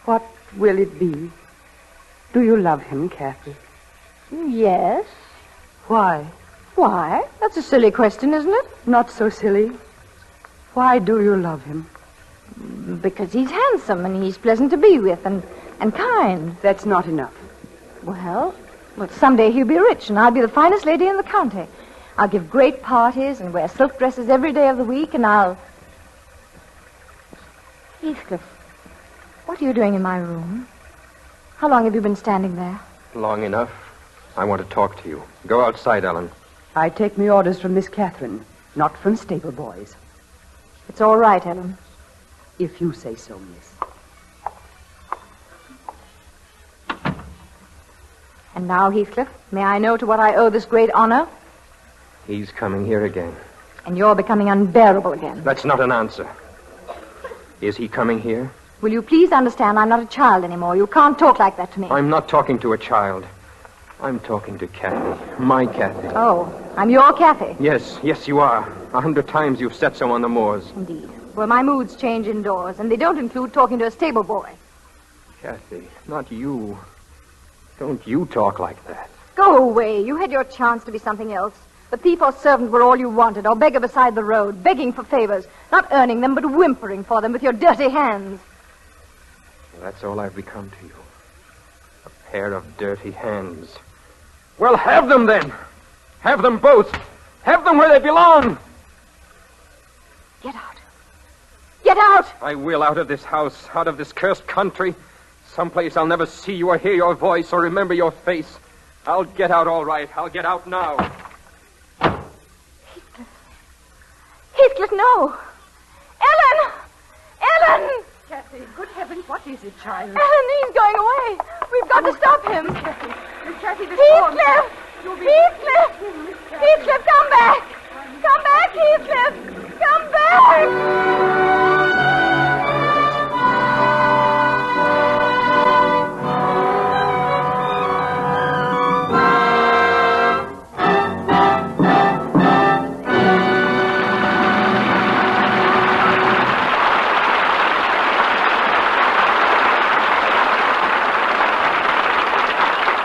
Speaker 16: What will it be? Do you love him, Kathy?
Speaker 17: Yes.
Speaker 16: Why?
Speaker 17: Why? That's a silly question, isn't it?
Speaker 16: Not so silly. Why do you love him?
Speaker 17: Because he's handsome and he's pleasant to be with and kind.
Speaker 16: That's not enough.
Speaker 17: Well, someday he'll be rich and I'll be the finest lady in the county. I'll give great parties and wear silk dresses every day of the week and I'll... Heathcliff, what are you doing in my room? How long have you been standing there?
Speaker 5: Long enough. I want to talk to you. Go outside, Ellen.
Speaker 16: I take me orders from Miss Catherine, not from stable boys.
Speaker 17: It's all right, Ellen.
Speaker 16: If you say so, miss.
Speaker 17: And now, Heathcliff, may I know to what I owe this great honor?
Speaker 5: He's coming here again.
Speaker 17: And you're becoming unbearable again.
Speaker 5: That's not an answer. Is he coming here?
Speaker 17: Will you please understand I'm not a child anymore. You can't talk like that to me.
Speaker 5: I'm not talking to a child. I'm talking to Kathy. My Kathy.
Speaker 17: Oh, I'm your Kathy.
Speaker 5: Yes, you are. 100 times you've said so on the moors.
Speaker 17: Indeed. Well, my moods change indoors, and they don't include talking to a stable boy.
Speaker 5: Kathy, not you. Don't you talk like that.
Speaker 17: Go away. You had your chance to be something else. The thief or servant were all you wanted, or beggar beside the road, begging for favors, not earning them, but whimpering for them with your dirty hands.
Speaker 5: Well, that's all I've become to you. A pair of dirty hands. Well, have them then. Have them both. Have them where they belong.
Speaker 17: Get out. Get out!
Speaker 5: I will, out of this house, out of this cursed country. Someplace I'll never see you or hear your voice or remember your face. I'll get out all right. I'll get out now.
Speaker 17: Heathcliff, no! Ellen! Ellen!
Speaker 11: Kathy, good heavens, what is it, child?
Speaker 17: Ellen, he's going away. We've got to stop him.
Speaker 11: Kathy,
Speaker 17: Heathcliff! Heathcliff! Heathcliff, come back! Come back, Heathcliff! Come back!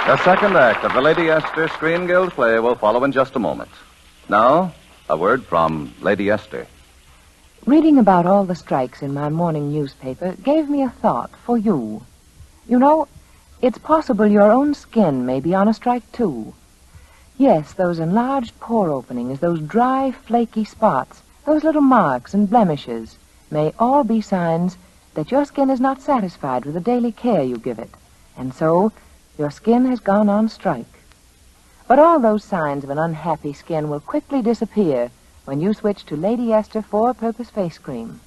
Speaker 1: The second act of the Lady Esther Screen Guild play will follow in just a moment. Now, a word from Lady Esther.
Speaker 10: Reading about all the strikes in my morning newspaper gave me a thought for you. You know, it's possible your own skin may be on a strike, too. Yes, those enlarged pore openings, those dry, flaky spots, those little marks and blemishes may all be signs that your skin is not satisfied with the daily care you give it. And so, your skin has gone on strike. But all those signs of an unhappy skin will quickly disappear when you switch to Lady Esther Four-Purpose Face Cream.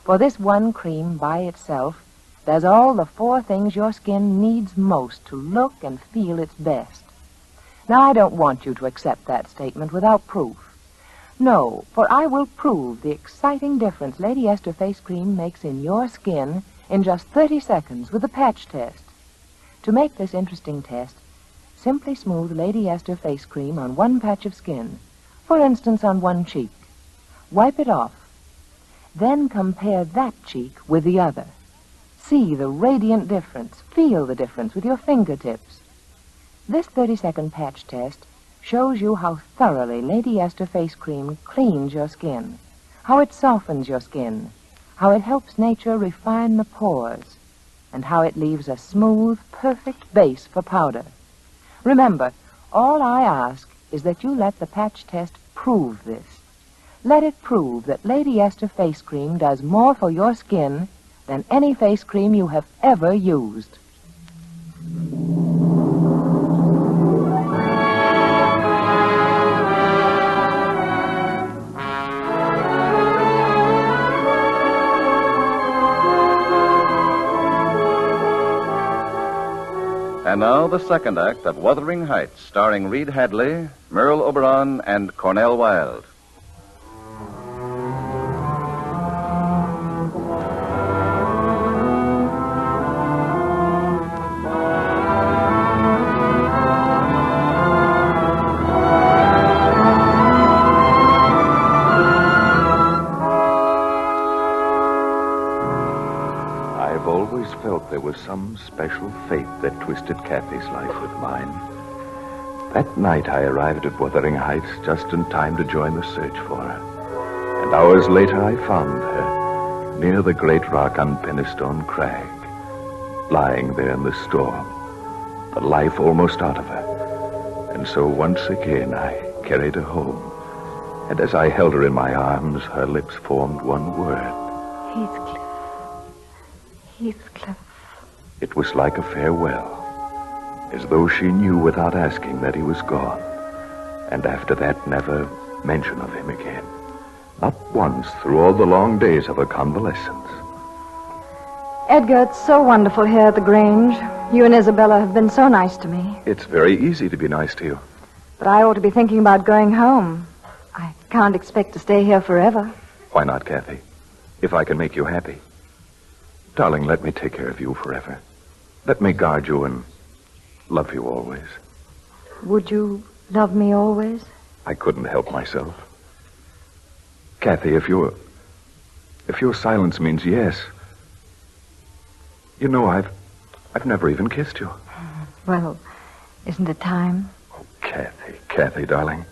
Speaker 10: For this one cream by itself does all the 4 things your skin needs most to look and feel its best. Now, I don't want you to accept that statement without proof. No, for I will prove the exciting difference Lady Esther Face Cream makes in your skin in just 30 seconds with the patch test. To make this interesting test, simply smooth Lady Esther Face Cream on one patch of skin, for instance on one cheek. Wipe it off. Then compare that cheek with the other. See the radiant difference, feel the difference with your fingertips. This 30-second patch test shows you how thoroughly Lady Esther Face Cream cleans your skin, how it softens your skin, how it helps nature refine the pores, and how it leaves a smooth, perfect base for powder. Remember, all I ask is that you let the patch test prove this. Let it prove that Lady Esther Face Cream does more for your skin than any face cream you have ever used.
Speaker 1: And now the second act of Wuthering Heights, starring Reed Hadley, Merle Oberon, and Cornell Wilde.
Speaker 12: I've always felt there was some special fate that twisted Kathy's life with mine. That night I arrived at Wuthering Heights just in time to join the search for her. And hours later I found her near the great rock on Pennystone Crag, lying there in the storm, the life almost out of her. And so once again I carried her home. And as I held her in my arms, her lips formed one word.
Speaker 17: Heathcliff. Heathcliff.
Speaker 12: It was like a farewell, as though she knew without asking that he was gone. And after that, never mention of him again. Not once through all the long days of her convalescence.
Speaker 17: Edgar, it's so wonderful here at the Grange. You and Isabella have been so nice to me.
Speaker 12: It's very easy to be nice to you.
Speaker 17: But I ought to be thinking about going home. I can't expect to stay here forever.
Speaker 12: Why not, Kathy? If I can make you happy. Darling, let me take care of you forever. Let me guard you and love you always.
Speaker 17: Would you love me always?
Speaker 12: I couldn't help myself. Kathy, if your silence means yes. You know, I've never even kissed you.
Speaker 17: Well, isn't it time?
Speaker 12: Oh, Kathy, darling.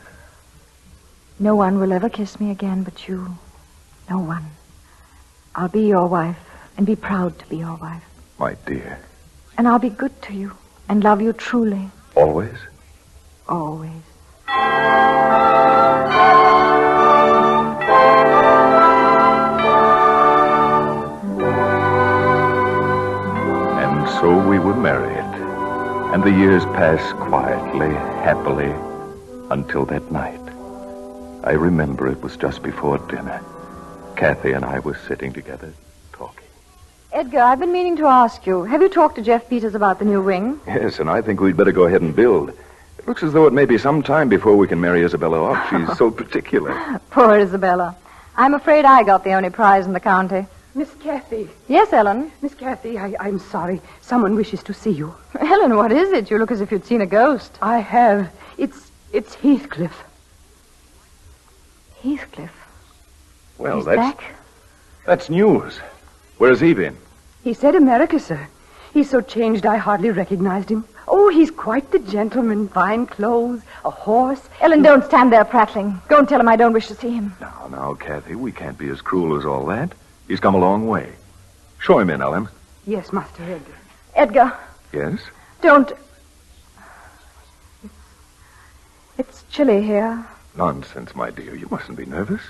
Speaker 17: No one will ever kiss me again but you. No one. I'll be your wife and be proud to be your wife.
Speaker 12: My dear.
Speaker 17: And I'll be good to you and love you truly.
Speaker 12: Always?
Speaker 17: Always.
Speaker 12: And so we were married. And the years passed quietly, happily, until that night. I remember it was just before dinner. Kathy and I were sitting together, talking.
Speaker 17: Edgar, I've been meaning to ask you. Have you talked to Jeff Peters about the new wing?
Speaker 12: Yes, and I think we'd better go ahead and build. It looks as though it may be some time before we can marry Isabella off. She's so particular.
Speaker 17: Poor Isabella. I'm afraid I got the only prize in the county.
Speaker 16: Miss Kathy.
Speaker 17: Yes, Ellen?
Speaker 16: Miss Kathy, I'm sorry. Someone wishes to see you.
Speaker 17: Ellen, what is it? You look as if you'd seen a ghost.
Speaker 16: I have. It's Heathcliff.
Speaker 17: Heathcliff?
Speaker 12: Well,
Speaker 17: He's back?
Speaker 12: That's news. Where's he been?
Speaker 16: He said America, sir. He's so changed I hardly recognized him. Oh, he's quite the gentleman. Fine clothes, a horse.
Speaker 17: Ellen, don't stand there prattling. Go and tell him I don't wish to see him.
Speaker 12: Now, Kathy, we can't be as cruel as all that. He's come a long way. Show him in, Ellen.
Speaker 16: Yes, Master Edgar.
Speaker 17: Edgar.
Speaker 12: Yes?
Speaker 17: Don't. It's chilly here.
Speaker 12: Nonsense, my dear. You mustn't be nervous.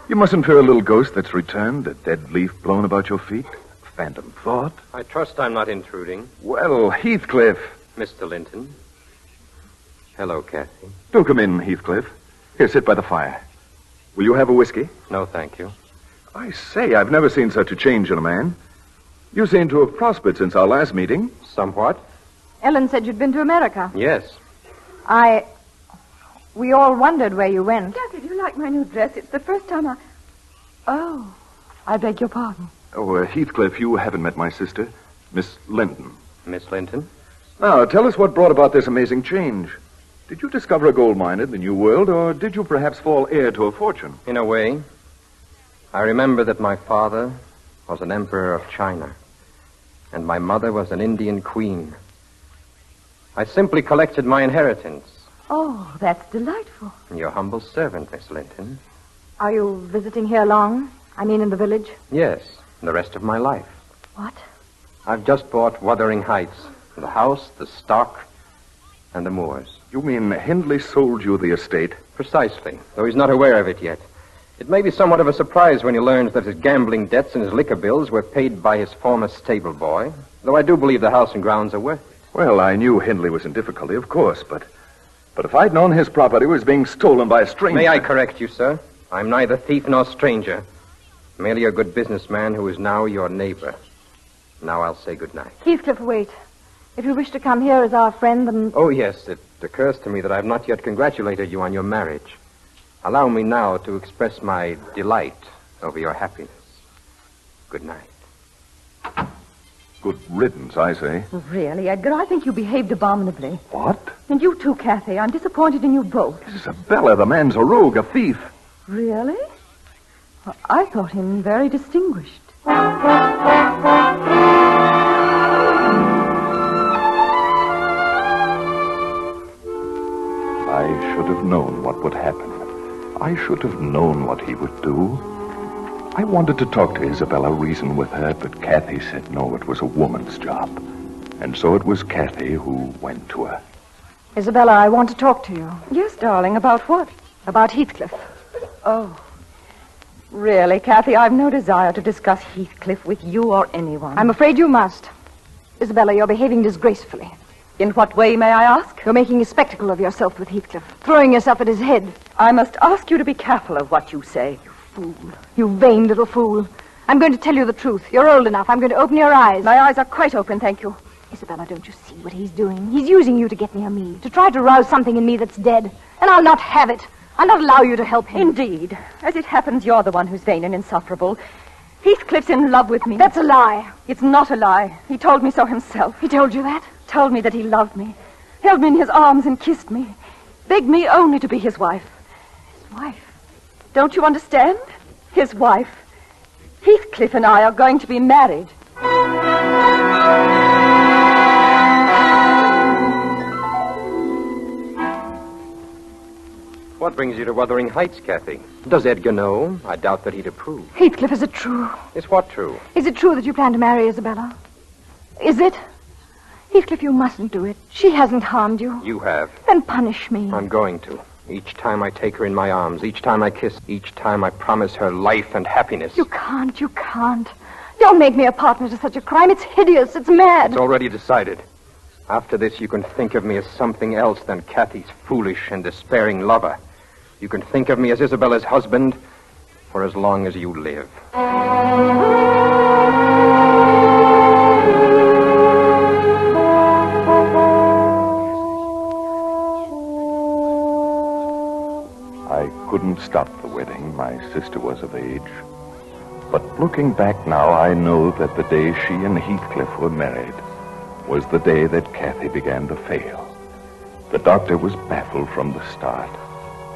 Speaker 12: You mustn't fear a little ghost that's returned, a dead leaf blown about your feet, a phantom thought.
Speaker 5: I trust I'm not intruding.
Speaker 12: Well, Heathcliff.
Speaker 5: Mr. Linton. Hello, Kathy.
Speaker 12: Do come in, Heathcliff. Here, sit by the fire. Will you have a whiskey?
Speaker 5: No, thank you.
Speaker 12: I say, I've never seen such a change in a man. You seem to have prospered since our last meeting.
Speaker 5: Somewhat.
Speaker 17: Ellen said you'd been to America.
Speaker 5: Yes.
Speaker 17: We all wondered where you went.
Speaker 11: Kathy, do you like my new dress? It's the first time
Speaker 16: Oh, I beg your pardon.
Speaker 12: Oh, Heathcliff, you haven't met my sister, Miss Linton.
Speaker 5: Miss Linton?
Speaker 12: Now, tell us what brought about this amazing change. Did you discover a gold mine in the New World, or did you perhaps fall heir to a fortune?
Speaker 5: In a way. I remember that my father was an emperor of China, and my mother was an Indian queen. I simply collected my inheritance.
Speaker 11: Oh, that's delightful.
Speaker 5: Your humble servant, Miss Linton.
Speaker 17: Are you visiting here long? I mean in the village?
Speaker 5: Yes, the rest of my life.
Speaker 17: What?
Speaker 5: I've just bought Wuthering Heights. The house, the stock, and the moors.
Speaker 12: You mean Hindley sold you the estate?
Speaker 5: Precisely, though he's not aware of it yet. It may be somewhat of a surprise when he learns that his gambling debts and his liquor bills were paid by his former stable boy, though I do believe the house and grounds are worth it.
Speaker 12: Well, I knew Hindley was in difficulty, of course, but if I'd known his property was being stolen by a stranger...
Speaker 5: May I correct you, sir? I'm neither thief nor stranger. Merely a good businessman who is now your neighbor. Now I'll say good night.
Speaker 17: Heathcliff, wait. If you wish to come here as our friend, then...
Speaker 5: Oh, yes, it occurs to me that I've not yet congratulated you on your marriage. Allow me now to express my delight over your happiness. Good night.
Speaker 12: Good riddance, I say.
Speaker 11: Really, Edgar, I think you behaved abominably.
Speaker 12: What?
Speaker 11: And you too, Kathy. I'm disappointed in you both.
Speaker 12: Isabella, the man's a rogue, a thief.
Speaker 11: Really? Well, I thought him very distinguished.
Speaker 12: have known what would happen. I should have known what he would do. I wanted to talk to Isabella, reason with her, but Kathy said no, it was a woman's job. And so it was Kathy who went to her.
Speaker 17: Isabella, I want to talk to you.
Speaker 16: Yes, darling. About what?
Speaker 17: About Heathcliff.
Speaker 16: Oh. Really, Kathy, I've no desire to discuss Heathcliff with you or anyone.
Speaker 17: I'm afraid you must. Isabella, you're behaving disgracefully.
Speaker 16: In what way, may I ask?
Speaker 17: You're making a spectacle of yourself with Heathcliff, throwing yourself at his head.
Speaker 16: I must ask you to be careful of what you say.
Speaker 17: You fool. You vain little fool. I'm going to tell you the truth. You're old enough. I'm going to open your eyes.
Speaker 16: My eyes are quite open, thank you.
Speaker 17: Isabella, don't you see what he's doing? He's using you to get near me, to try to rouse something in me that's dead. And I'll not have it. I'll not allow you to help him.
Speaker 16: Indeed. As it happens, you're the one who's vain and insufferable. Heathcliff's in love with me.
Speaker 17: That's a lie.
Speaker 16: It's not a lie. He told me so himself.
Speaker 17: He told you that?
Speaker 16: Told me that he loved me. Held me in his arms and kissed me. Begged me only to be his wife.
Speaker 17: His wife?
Speaker 16: Don't you understand? His wife. Heathcliff and I are going to be married.
Speaker 5: What brings you to Wuthering Heights, Kathy? Does Edgar know? I doubt that he'd approve.
Speaker 17: Heathcliff, is it true?
Speaker 5: Is what true?
Speaker 17: Is it true that you plan to marry Isabella? Is it? Heathcliff, you mustn't do it. She hasn't harmed you.
Speaker 5: You have.
Speaker 17: Then punish me.
Speaker 5: I'm going to. Each time I take her in my arms, each time I kiss, each time I promise her life and happiness.
Speaker 17: You can't. You can't. Don't make me a partner to such a crime. It's hideous. It's mad.
Speaker 5: It's already decided. After this, you can think of me as something else than Kathy's foolish and despairing lover. You can think of me as Isabella's husband for as long as you live.
Speaker 12: I couldn't stop the wedding. My sister was of age. But looking back now, I know that the day she and Heathcliff were married was the day that Kathy began to fail. The doctor was baffled from the start.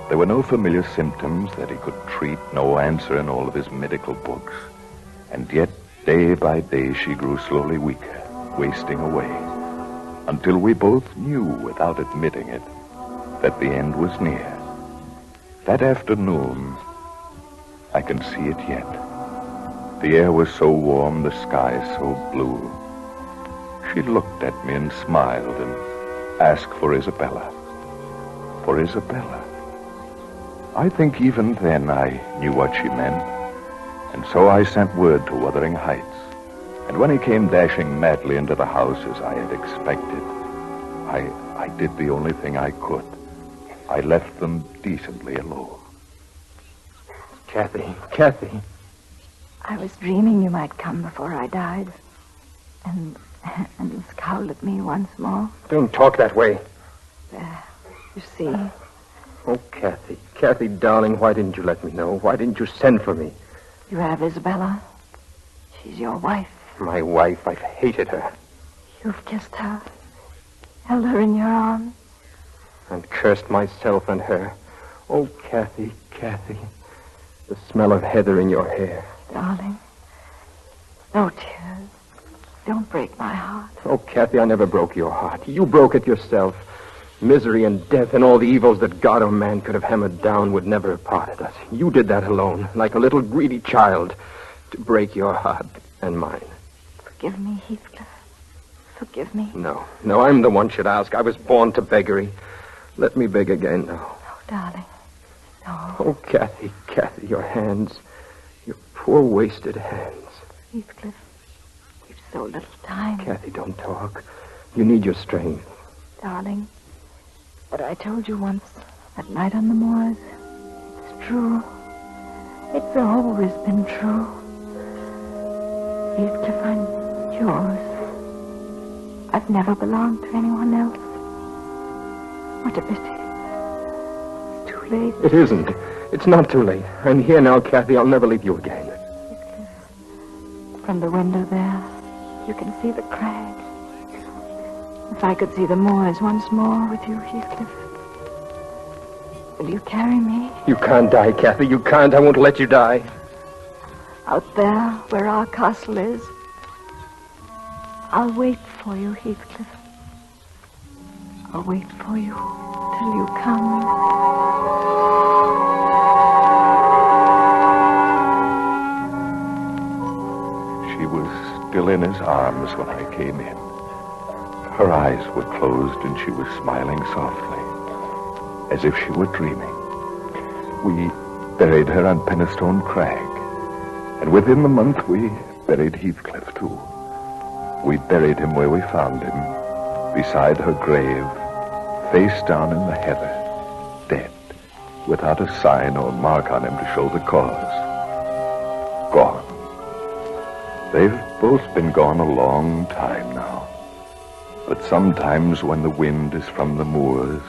Speaker 12: There were no familiar symptoms that he could treat, no answer in all of his medical books. And yet, day by day, she grew slowly weaker, wasting away, until we both knew, without admitting it, that the end was near. That afternoon, I can see it yet. The air was so warm, the sky so blue. She looked at me and smiled and asked for Isabella. For Isabella. I think even then I knew what she meant, and so I sent word to Wuthering Heights. And when he came dashing madly into the house as I had expected, I did the only thing I could. I left them decently alone.
Speaker 5: Kathy.
Speaker 17: I was dreaming you might come before I died. And you scowled at me once more.
Speaker 5: Don't talk that way.
Speaker 17: There, you see.
Speaker 5: Oh, Kathy, darling, why didn't you let me know? Why didn't you send for me?
Speaker 17: You have Isabella. She's your wife.
Speaker 5: My wife, I've hated her.
Speaker 17: You've kissed her, held her in your arms.
Speaker 5: And cursed myself and her. Oh, Kathy. The smell of heather in your hair.
Speaker 17: Darling, no tears. Don't break my heart.
Speaker 5: Oh, Kathy, I never broke your heart. You broke it yourself. Misery and death and all the evils that God or man could have hammered down would never have parted us. You did that alone, like a little greedy child, to break your heart and mine.
Speaker 17: Forgive me, Heathcliff. Forgive me.
Speaker 5: No, I'm the one should ask. I was born to beggary. Let me beg again now.
Speaker 17: Oh, darling. No.
Speaker 5: Oh, Kathy, your hands. Your poor wasted hands.
Speaker 17: Heathcliff, we've so little time.
Speaker 5: Kathy, don't talk. You need your strength.
Speaker 17: Darling, what I told you once, that night on the moors, it's true. It's always been true. Heathcliff, I'm yours. I've never belonged to anyone else. What a pity. It's too late.
Speaker 5: It isn't. It's not too late. I'm here now, Kathy. I'll never leave you again.
Speaker 17: From the window there, you can see the crag. If I could see the moors once more with you, Heathcliff, will you carry me?
Speaker 5: You can't die, Kathy. You can't. I won't let you die.
Speaker 17: Out there, where our castle is, I'll wait for you, Heathcliff. I'll wait for you till you come.
Speaker 12: She was still in his arms when I came in. Her eyes were closed and she was smiling softly, as if she were dreaming. We buried her on Penistone Crag, and within the month we buried Heathcliff, too. We buried him where we found him, beside her grave, face down in the heather, dead, without a sign or mark on him to show the cause. Gone. They've both been gone a long time now. But sometimes when the wind is from the moors,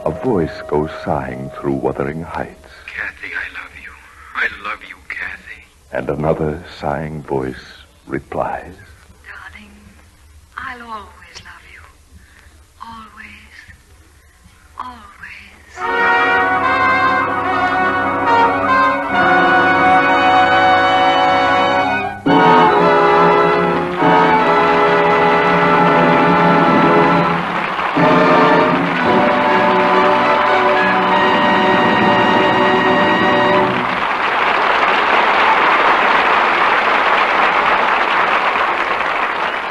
Speaker 12: a voice goes sighing through Wuthering Heights.
Speaker 13: Kathy, I love you. I love you, Kathy.
Speaker 12: And another sighing voice replies,
Speaker 17: Darling, I'll always love you. Always.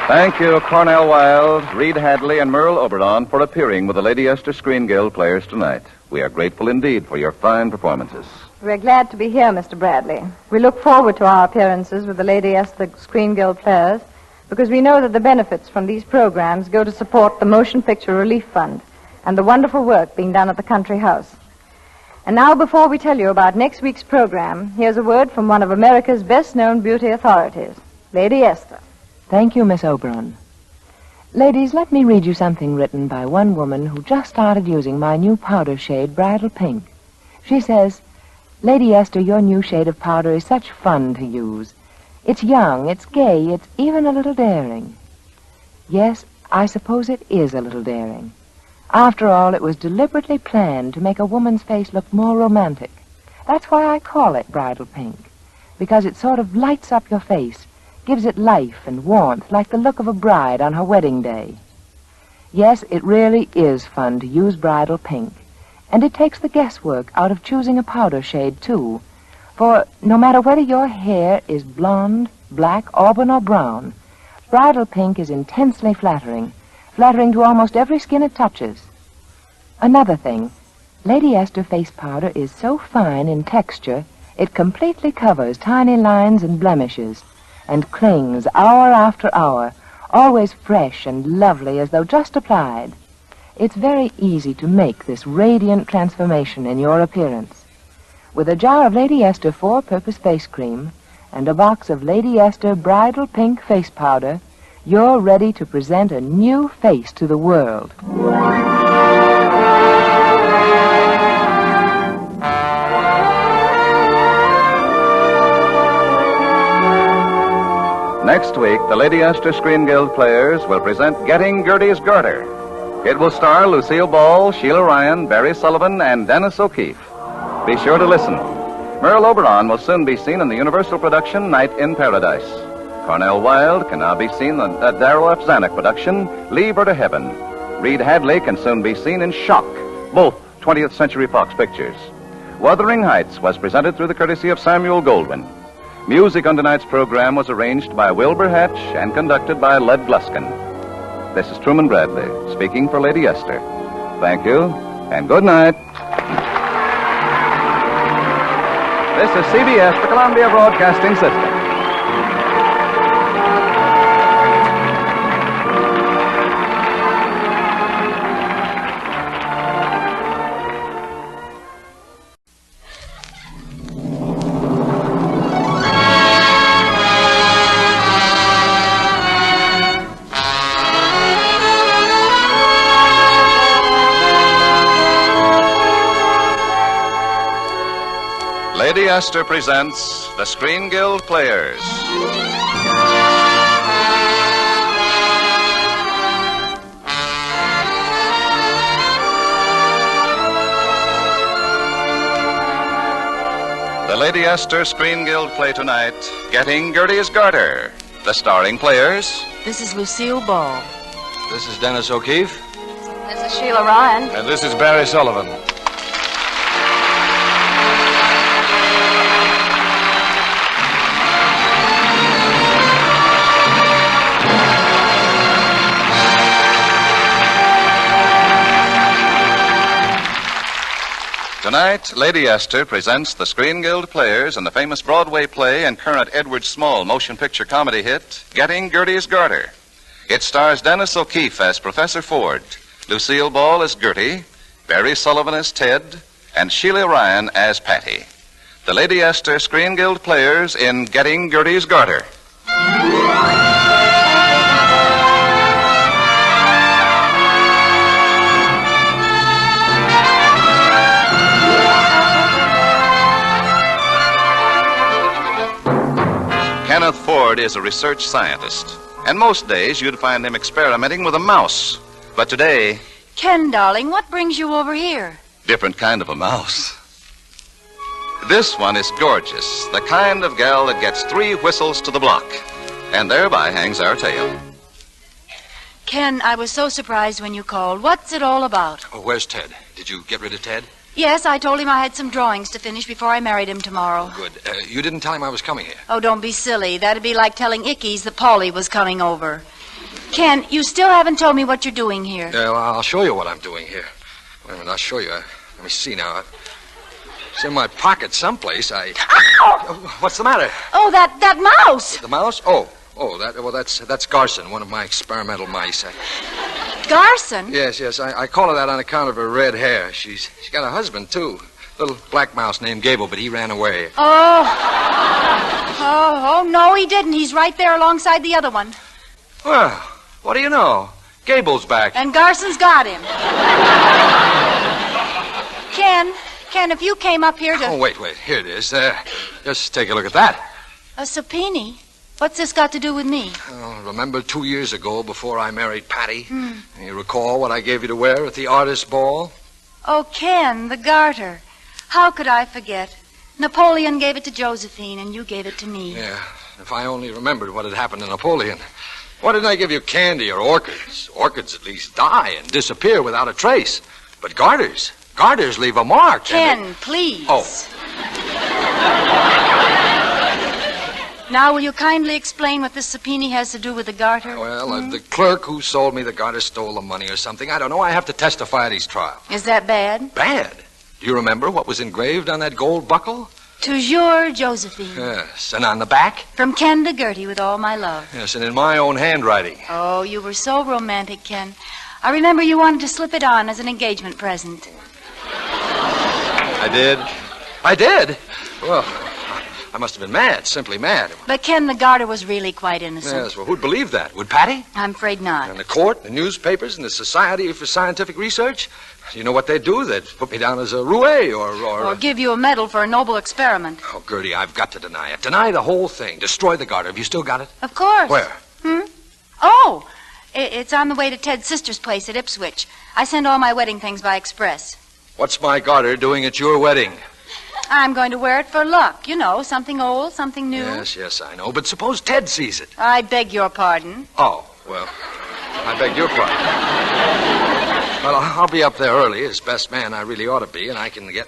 Speaker 1: Thank you, Cornell Wilde, Reed Hadley, and Merle Oberon for appearing with the Lady Esther Screen Guild players tonight. We are grateful indeed for your fine performances.
Speaker 17: We're glad to be here, Mr. Bradley. We look forward to our appearances with the Lady Esther Screen Guild players because we know that the benefits from these programs go to support the Motion Picture Relief Fund and the wonderful work being done at the Country House. And now, before we tell you about next week's program, here's a word from one of America's best-known beauty authorities, Lady Esther.
Speaker 10: Thank you, Miss Oberon. Ladies, let me read you something written by one woman who just started using my new powder shade, Bridal Pink. She says, Lady Esther, your new shade of powder is such fun to use. It's young, it's gay, it's even a little daring. Yes, I suppose it is a little daring. After all, it was deliberately planned to make a woman's face look more romantic. That's why I call it Bridal Pink, because it sort of lights up your face, gives it life and warmth like the look of a bride on her wedding day. Yes, it really is fun to use Bridal Pink, and it takes the guesswork out of choosing a powder shade, too. For no matter whether your hair is blonde, black, auburn, or brown, Bridal Pink is intensely flattering to almost every skin it touches. Another thing, Lady Esther face powder is so fine in texture, it completely covers tiny lines and blemishes, and clings hour after hour, always fresh and lovely as though just applied. It's very easy to make this radiant transformation in your appearance. With a jar of Lady Esther 4-purpose face cream and a box of Lady Esther Bridal Pink face powder, you're ready to present a new face to the world.
Speaker 1: Next week, the Lady Esther Screen Guild players will present Getting Gertie's Garter. It will star Lucille Ball, Sheila Ryan, Barry Sullivan, and Dennis O'Keefe. Be sure to listen. Merle Oberon will soon be seen in the Universal production Night in Paradise. Cornell Wilde can now be seen in the Darrell F. Zanuck production Leave Her to Heaven. Reed Hadley can soon be seen in Shock, both 20th Century Fox pictures. Wuthering Heights was presented through the courtesy of Samuel Goldwyn. Music on tonight's program was arranged by Wilbur Hatch and conducted by Led Gluskin. This is Truman Bradley, speaking for Lady Esther. Thank you, and good night. This is CBS, the Columbia Broadcasting System. Lady Esther presents the Screen Guild Players. The Lady Esther Screen Guild play tonight, Getting Gertie's Garter. The starring players.
Speaker 18: This is Lucille Ball.
Speaker 7: This is Dennis O'Keefe.
Speaker 8: is Sheila Ryan.
Speaker 18: And this is Barry Sullivan.
Speaker 1: Tonight, Lady Esther presents the Screen Guild Players in the famous Broadway play and current Edward Small motion picture comedy hit, Getting Gertie's Garter. It stars Dennis O'Keefe as Professor Ford, Lucille Ball as Gertie, Barry Sullivan as Ted, and Sheila Ryan as Patty. The Lady Esther Screen Guild Players in Getting Gertie's Garter. Kenneth Ford is a research scientist, and most days you'd find him experimenting with a mouse. But today,
Speaker 19: Ken, darling, what brings you over here?
Speaker 1: different kind of a mouse. This one is gorgeous, the kind of gal that gets 3 whistles to the block, and thereby hangs our tale.
Speaker 19: Ken, I was so surprised when you called. What's it all about?
Speaker 20: Oh, where's Ted? Did you get rid of Ted?
Speaker 19: Yes, I told him I had some drawings to finish before I married him tomorrow.
Speaker 20: Good. You didn't tell him I was coming here.
Speaker 19: Oh, don't be silly. That'd be like telling Ickes that Paulie was coming over. Ken, you still haven't told me what you're doing here.
Speaker 20: Well, I'll show you what I'm doing here. Wait a minute, I'll show you. Let me see now. It's in my pocket someplace.
Speaker 19: Ow!
Speaker 20: What's the matter?
Speaker 19: Oh, that mouse!
Speaker 20: The mouse? That's Garson, one of my experimental mice.
Speaker 19: Garson?
Speaker 20: Yes. I call her that on account of her red hair. She's got a husband, too. Little black mouse named Gable, but he ran away.
Speaker 19: Oh, no, he didn't. He's right there alongside the other one.
Speaker 20: Well, what do you know? Gable's back.
Speaker 19: And Garson's got him. Ken, if you came up here to...
Speaker 20: Oh, wait. Here it is. Just take a look at that.
Speaker 19: A subpoena? What's this got to do with me?
Speaker 20: Oh, remember 2 years ago, before I married Patty? You recall what I gave you to wear at the artist ball?
Speaker 19: Oh, Ken, the garter. How could I forget? Napoleon gave it to Josephine, and you gave it to me.
Speaker 20: Yeah, if I only remembered what had happened to Napoleon. Why didn't I give you candy or orchids? Orchids at least die and disappear without a trace. But garters leave a mark.
Speaker 19: Ken, please.
Speaker 20: Oh.
Speaker 19: Now, will you kindly explain what this subpoena has to do with the garter?
Speaker 20: Well, the clerk who sold me the garter stole the money or something. I don't know. I have to testify at his trial.
Speaker 19: Is that bad?
Speaker 20: Bad? Do you remember what was engraved on that gold buckle?
Speaker 19: Toujours Josephine.
Speaker 20: Yes, and on the back?
Speaker 19: From Ken to Gertie with all my love.
Speaker 20: Yes, and in my own handwriting.
Speaker 19: Oh, you were so romantic, Ken. I remember you wanted to slip it on as an engagement present.
Speaker 20: I did? Well, I must have been mad, simply mad.
Speaker 19: But Ken, the garter was really quite innocent.
Speaker 20: Yes, well, who'd believe that? Would Patty?
Speaker 19: I'm afraid not.
Speaker 20: And the court, the newspapers, and the Society for Scientific Research? You know what they'd do? They'd put me down as a roue
Speaker 19: or give you a medal for a noble experiment.
Speaker 20: Oh, Gertie, I've got to deny it. Deny the whole thing. Destroy the garter. Have you still got it?
Speaker 19: Of course.
Speaker 20: Where?
Speaker 19: Oh, it's on the way to Ted's sister's place at Ipswich. I send all my wedding things by express.
Speaker 20: What's my garter doing at your wedding?
Speaker 19: I'm going to wear it for luck. You know, something old, something new.
Speaker 20: Yes, I know. But suppose Ted sees it.
Speaker 19: I beg your pardon.
Speaker 20: Oh, well, I beg your pardon. Well, I'll be up there early, as best man I really ought to be, and I can get...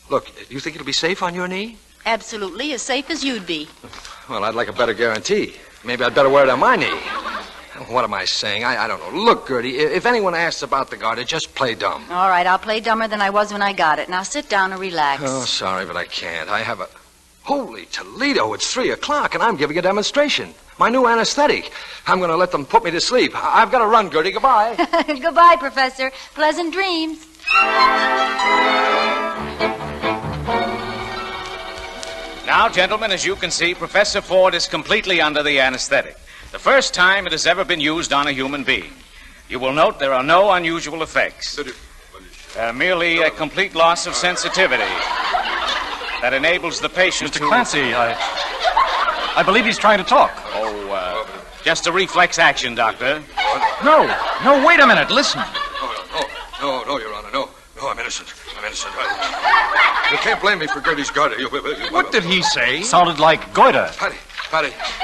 Speaker 20: Look, do you think it'll be safe on your knee?
Speaker 19: Absolutely, as safe as you'd be.
Speaker 20: Well, I'd like a better guarantee. Maybe I'd better wear it on my knee. What am I saying? I don't know. Look, Gertie, if anyone asks about the garter, just play dumb.
Speaker 19: All right, I'll play dumber than I was when I got it. Now sit down and relax.
Speaker 20: Oh, sorry, but I can't. I have a... Holy Toledo, it's 3:00, and I'm giving a demonstration. My new anesthetic. I'm going to let them put me to sleep. I've got to run, Gertie. Goodbye.
Speaker 19: Goodbye, Professor. Pleasant dreams.
Speaker 6: Now, gentlemen, as you can see, Professor Ford is completely under the anesthetic. The first time it has ever been used on a human being. You will note there are no unusual effects. Merely a complete loss of sensitivity that enables the patient
Speaker 21: Mr. Clancy, I believe he's trying to talk.
Speaker 6: Just a reflex action, Doctor.
Speaker 21: No, wait a minute. Listen.
Speaker 20: No, Your Honor. No, I'm innocent. You can't blame me for Gertie's garter.
Speaker 21: What did he say? Sounded like goiter.
Speaker 20: Patty.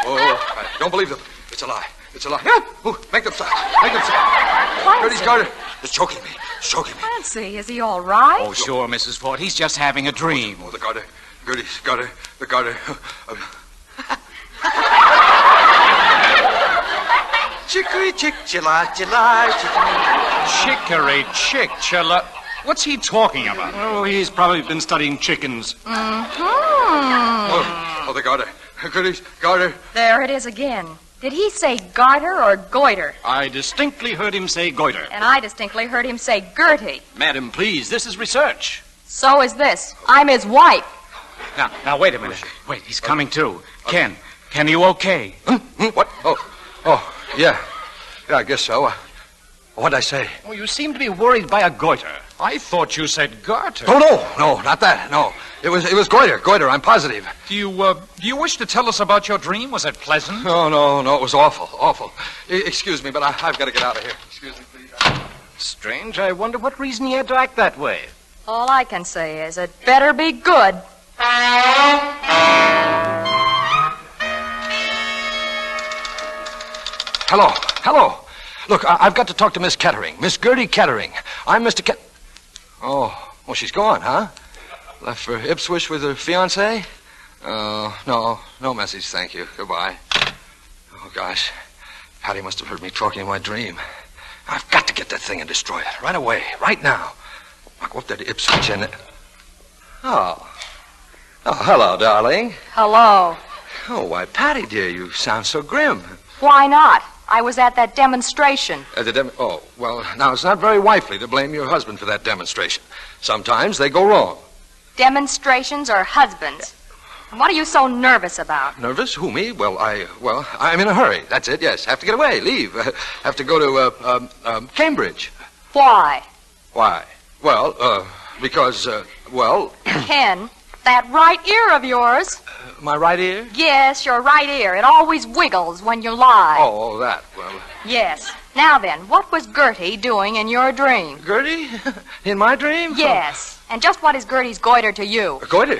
Speaker 20: Oh, Patty. Don't believe them. It's a lie. It's a lie. Ooh, make them stop. Make them stop. Gertie's Garter. It's choking me. It's choking me.
Speaker 11: Clancy, is he all right?
Speaker 6: Oh, sure, Mrs. Ford. He's just having a dream.
Speaker 20: Oh, the Garter. Gertie's Garter. The Garter. Chicory, chick, chilla, chilla,
Speaker 21: Chicory, chick, chilla. What's he talking about? Oh, he's probably been studying chickens.
Speaker 20: Oh, the Garter. Gertie's Garter.
Speaker 19: There it is again. Did he say garter or goiter?
Speaker 21: I distinctly heard him say goiter.
Speaker 19: And I distinctly heard him say Gertie.
Speaker 21: Madam, please, this is research.
Speaker 19: So is this. I'm his wife.
Speaker 6: Now, wait a minute. Wait, he's coming too. Ken, you okay?
Speaker 20: What? Oh, yeah. Yeah, I guess so. What'd I say?
Speaker 21: Oh, you seem to be worried by a goiter. I thought you said garter.
Speaker 20: Oh, no, not that. No, it was goiter. I'm positive.
Speaker 21: Do you wish to tell us about your dream? Was it pleasant?
Speaker 20: No, it was awful. Excuse me, but I've got to get out of here. Excuse me, please.
Speaker 21: Strange. I wonder what reason he had to act that way.
Speaker 19: All I can say is it better be good.
Speaker 20: Hello. Look, I've got to talk to Miss Kettering. Miss Gertie Kettering. I'm Mr. Oh, she's gone, huh? Left for Ipswich with her fiancé? No message, thank you. Goodbye. Oh, gosh. Patty must have heard me talking in my dream. I've got to get that thing and destroy it. Right away. Right now. I'll go up there to Ipswich and... Oh, hello, darling.
Speaker 19: Hello.
Speaker 20: Oh, why, Patty, dear, you sound so grim.
Speaker 19: Why not? I was at that demonstration.
Speaker 20: Oh, well, now, it's not very wifely to blame your husband for that demonstration. Sometimes they go wrong.
Speaker 19: Demonstrations or husbands? What are you so nervous about?
Speaker 20: Nervous? Who, me? Well, I'm in a hurry. That's it, yes. Have to get away, leave. Have to go to, Cambridge.
Speaker 19: Why?
Speaker 20: Why? Well, because,
Speaker 19: Ken, that right ear of yours.
Speaker 20: My right ear?
Speaker 19: Yes, your right ear. It always wiggles when you lie.
Speaker 20: Oh, that. Well...
Speaker 19: Yes. Now then, what was Gertie doing in your dream?
Speaker 20: Gertie? In my dream?
Speaker 19: Yes. And just what is Gertie's goiter to you?
Speaker 20: Goiter?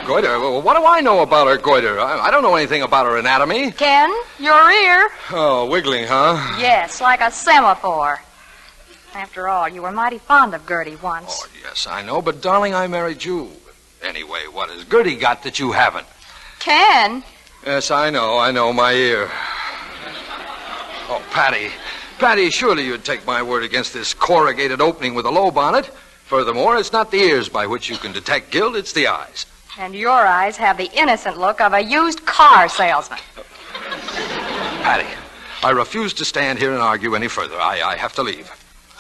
Speaker 20: Goiter? Well, what do I know about her goiter? I don't know anything about her anatomy.
Speaker 19: Ken, your ear.
Speaker 20: Oh, wiggling, huh?
Speaker 19: Yes, like a semaphore. After all, you were mighty fond of Gertie once.
Speaker 20: Oh, yes, I know, but darling, I married you. Anyway, what has Gertie got that you haven't?
Speaker 19: Ken?
Speaker 20: Yes, I know, my ear. Oh, Patty, surely you'd take my word against this corrugated opening with a low bonnet. Furthermore, it's not the ears by which you can detect guilt, it's the eyes.
Speaker 19: And your eyes have the innocent look of a used car salesman.
Speaker 20: Patty, I refuse to stand here and argue any further. I have to leave.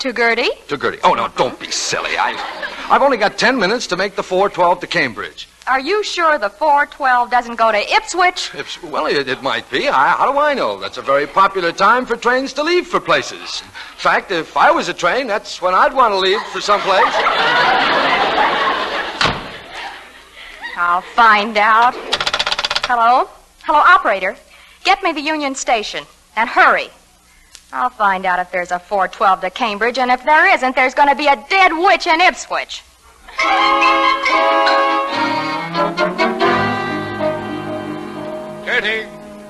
Speaker 19: To Gertie?
Speaker 20: To Gertie. Oh, no, don't be silly. I've only got 10 minutes to make the 4:12 to Cambridge.
Speaker 19: Are you sure the 4:12 doesn't go to Ipswich?
Speaker 20: Well, it might be. How do I know? That's a very popular time for trains to leave for places. In fact, if I was a train, that's when I'd want to leave for someplace.
Speaker 19: I'll find out. Hello, operator. Get me the Union Station. And hurry. I'll find out if there's a 4:12 to Cambridge, and if there isn't, there's going to be a dead witch in Ipswich.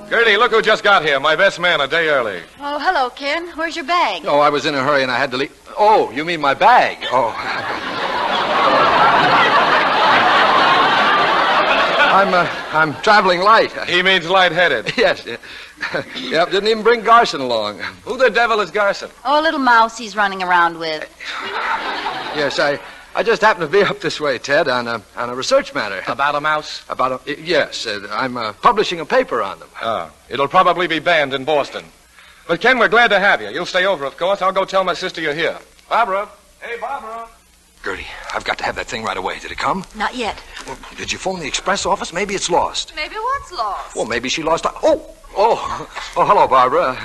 Speaker 7: Gertie, look who just got here. My best man, a day early.
Speaker 19: Oh, hello, Ken. Where's your bag?
Speaker 20: Oh, I was in a hurry and I had to leave. Oh, you mean my bag? Oh. I'm traveling light.
Speaker 7: He means lightheaded.
Speaker 20: Yes. Yep, didn't even bring Garson along.
Speaker 7: Who the devil is Garson?
Speaker 19: Oh, a little mouse he's running around with.
Speaker 20: Yes, I just happened to be up this way, Ted, on a research matter.
Speaker 7: About a mouse?
Speaker 20: Yes, I'm publishing a paper on them.
Speaker 7: Oh, it'll probably be banned in Boston. But, Ken, we're glad to have you. You'll stay over, of course. I'll go tell my sister you're here. Barbara. Hey, Barbara.
Speaker 20: Gertie, I've got to have that thing right away. Did it come?
Speaker 19: Not yet.
Speaker 20: Well, did you phone the express office? Maybe it's lost.
Speaker 19: Maybe what's lost?
Speaker 20: Well, maybe she lost... Oh, hello, Barbara.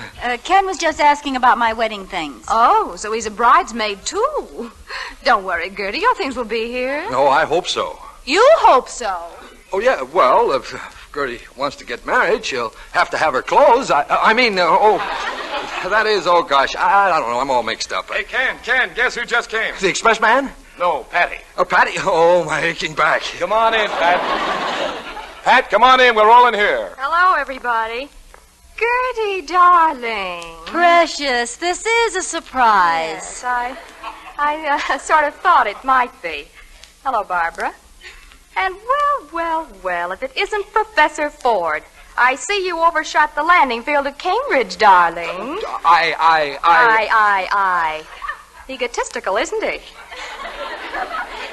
Speaker 19: Ken was just asking about my wedding things.
Speaker 11: Oh, so he's a bridesmaid, too. Don't worry, Gertie. Your things will be here.
Speaker 20: No, I hope so.
Speaker 11: You hope so?
Speaker 20: Oh, yeah, well, if Gertie wants to get married, she'll have to have her clothes. That is, oh, gosh, I don't know. I'm all mixed up.
Speaker 7: Hey, Ken, guess who just came?
Speaker 20: The express man?
Speaker 7: No, Patty.
Speaker 20: Oh, Patty? Oh, my aching back.
Speaker 7: Come on in, Pat. Pat, come on in. We're all in here.
Speaker 11: Hello, everybody.
Speaker 19: Gertie, darling.
Speaker 18: Precious, this is a surprise.
Speaker 19: Yes, I sort of thought it might be. Hello, Barbara. And well, if it isn't Professor Ford. I see you overshot the landing field at Cambridge, darling.
Speaker 18: I.
Speaker 19: Egotistical, isn't he?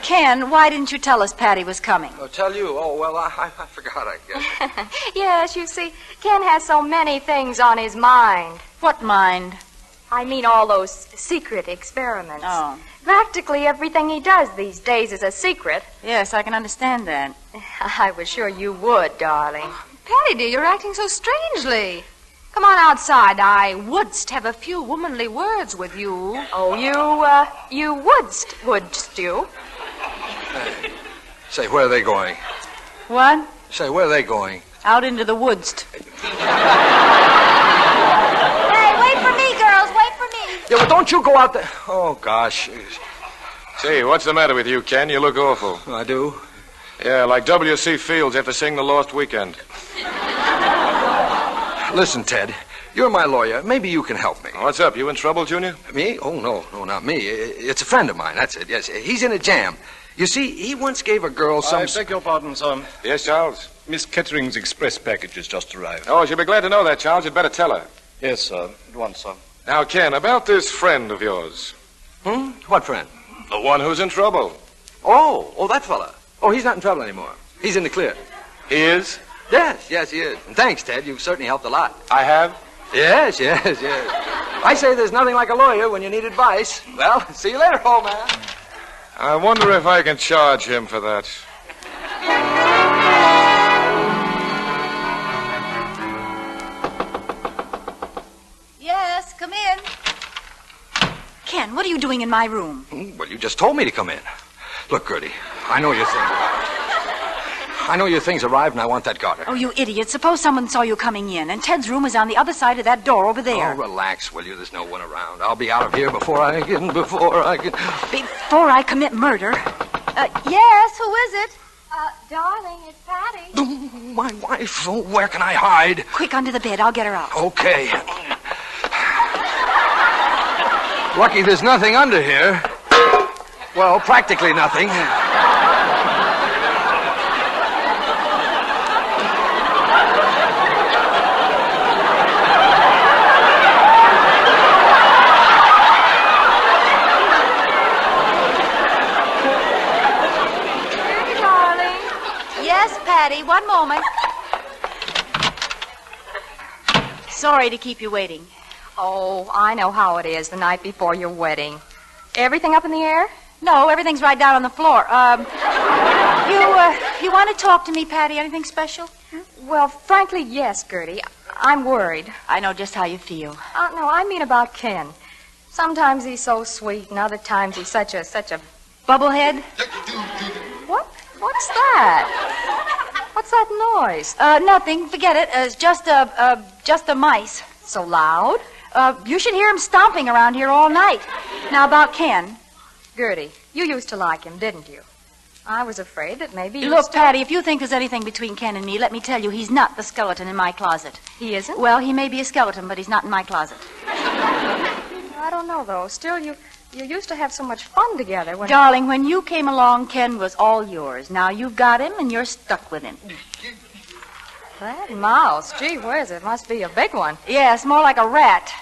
Speaker 18: Ken, why didn't you tell us Patty was coming?
Speaker 20: I'll tell you. Oh, well, I forgot, I guess.
Speaker 19: Yes, you see, Ken has so many things on his mind.
Speaker 18: What mind?
Speaker 19: I mean all those secret experiments.
Speaker 18: Oh.
Speaker 19: Practically everything he does these days is a secret.
Speaker 18: Yes, I can understand that.
Speaker 19: I was sure you would, darling. Patty, dear, you're acting so strangely. Come on outside. I wouldst have a few womanly words with you. Oh, you wouldst you?
Speaker 20: Say, where are they going?
Speaker 18: What?
Speaker 20: Say, where are they going?
Speaker 18: Out into the woods.
Speaker 17: Hey, wait for me, girls. Wait for me.
Speaker 20: Yeah, well, don't you go out there. Oh, gosh.
Speaker 7: Say, what's the matter with you, Ken? You look awful.
Speaker 20: I do?
Speaker 7: Yeah, like W.C. Fields after seeing The Lost Weekend.
Speaker 20: Listen, Ted, you're my lawyer. Maybe you can help me.
Speaker 7: What's up? You in trouble, Junior?
Speaker 20: Me? Oh, no, not me. It's a friend of mine, that's it. Yes, he's in a jam. You see, he once gave a girl some...
Speaker 21: I beg your pardon, son.
Speaker 7: Yes, Charles?
Speaker 21: Miss Kettering's express package has just arrived.
Speaker 7: Oh, she'll be glad to know that, Charles. You'd better tell her.
Speaker 21: Yes, sir. At once, sir.
Speaker 7: Now, Ken, about this friend of yours.
Speaker 20: What friend?
Speaker 7: The one who's in trouble.
Speaker 20: Oh, that fella. Oh, he's not in trouble anymore. He's in the clear.
Speaker 7: He is?
Speaker 20: Yes, he is. And thanks, Ted. You've certainly helped a lot.
Speaker 7: I have?
Speaker 20: Yes. I say there's nothing like a lawyer when you need advice. Well, see you later, old man.
Speaker 7: I wonder if I can charge him for that.
Speaker 18: Yes, come in. Ken, what are you doing in my room?
Speaker 20: Well, you just told me to come in. Look, Gertie, I know your things arrived, and I want that Garter.
Speaker 18: Oh, you idiot. Suppose someone saw you coming in, and Ted's room is on the other side of that door over there.
Speaker 20: Oh, relax, will you? There's no one around. I'll be out of here before I can...
Speaker 18: Before I commit murder.
Speaker 17: Yes, who is it? Darling, it's Patty.
Speaker 20: Oh, my wife. Oh, where can I hide?
Speaker 18: Quick, under the bed. I'll get her out.
Speaker 20: Okay. Lucky there's nothing under here. Well, practically nothing.
Speaker 18: Patty, one moment. Sorry to keep you waiting.
Speaker 19: Oh, I know how it is the night before your wedding. Everything up in the air?
Speaker 18: No, everything's right down on the floor. You want to talk to me, Patty? Anything special?
Speaker 19: Well, frankly, yes, Gertie. I'm worried.
Speaker 18: I know just how you feel.
Speaker 19: No, I mean about Ken. Sometimes he's so sweet, and other times he's such a
Speaker 18: bubblehead.
Speaker 19: What? What's that? What's that noise?
Speaker 18: Nothing. Forget it. It's just a mice.
Speaker 19: So loud?
Speaker 18: You should hear him stomping around here all night. Now, about Ken.
Speaker 19: Gertie, you used to like him, didn't you? I was afraid that maybe you...
Speaker 18: Look, Patty, if you think there's anything between Ken and me, let me tell you, he's not the skeleton in my closet.
Speaker 19: He isn't?
Speaker 18: Well, he may be a skeleton, but he's not in my closet.
Speaker 19: I don't know, though. Still, you used to have so much fun together when...
Speaker 18: Darling, when you came along, Ken was all yours. Now you've got him, and you're stuck with him.
Speaker 19: That mouse, gee whiz, it must be a big one.
Speaker 18: Yes, more like a rat.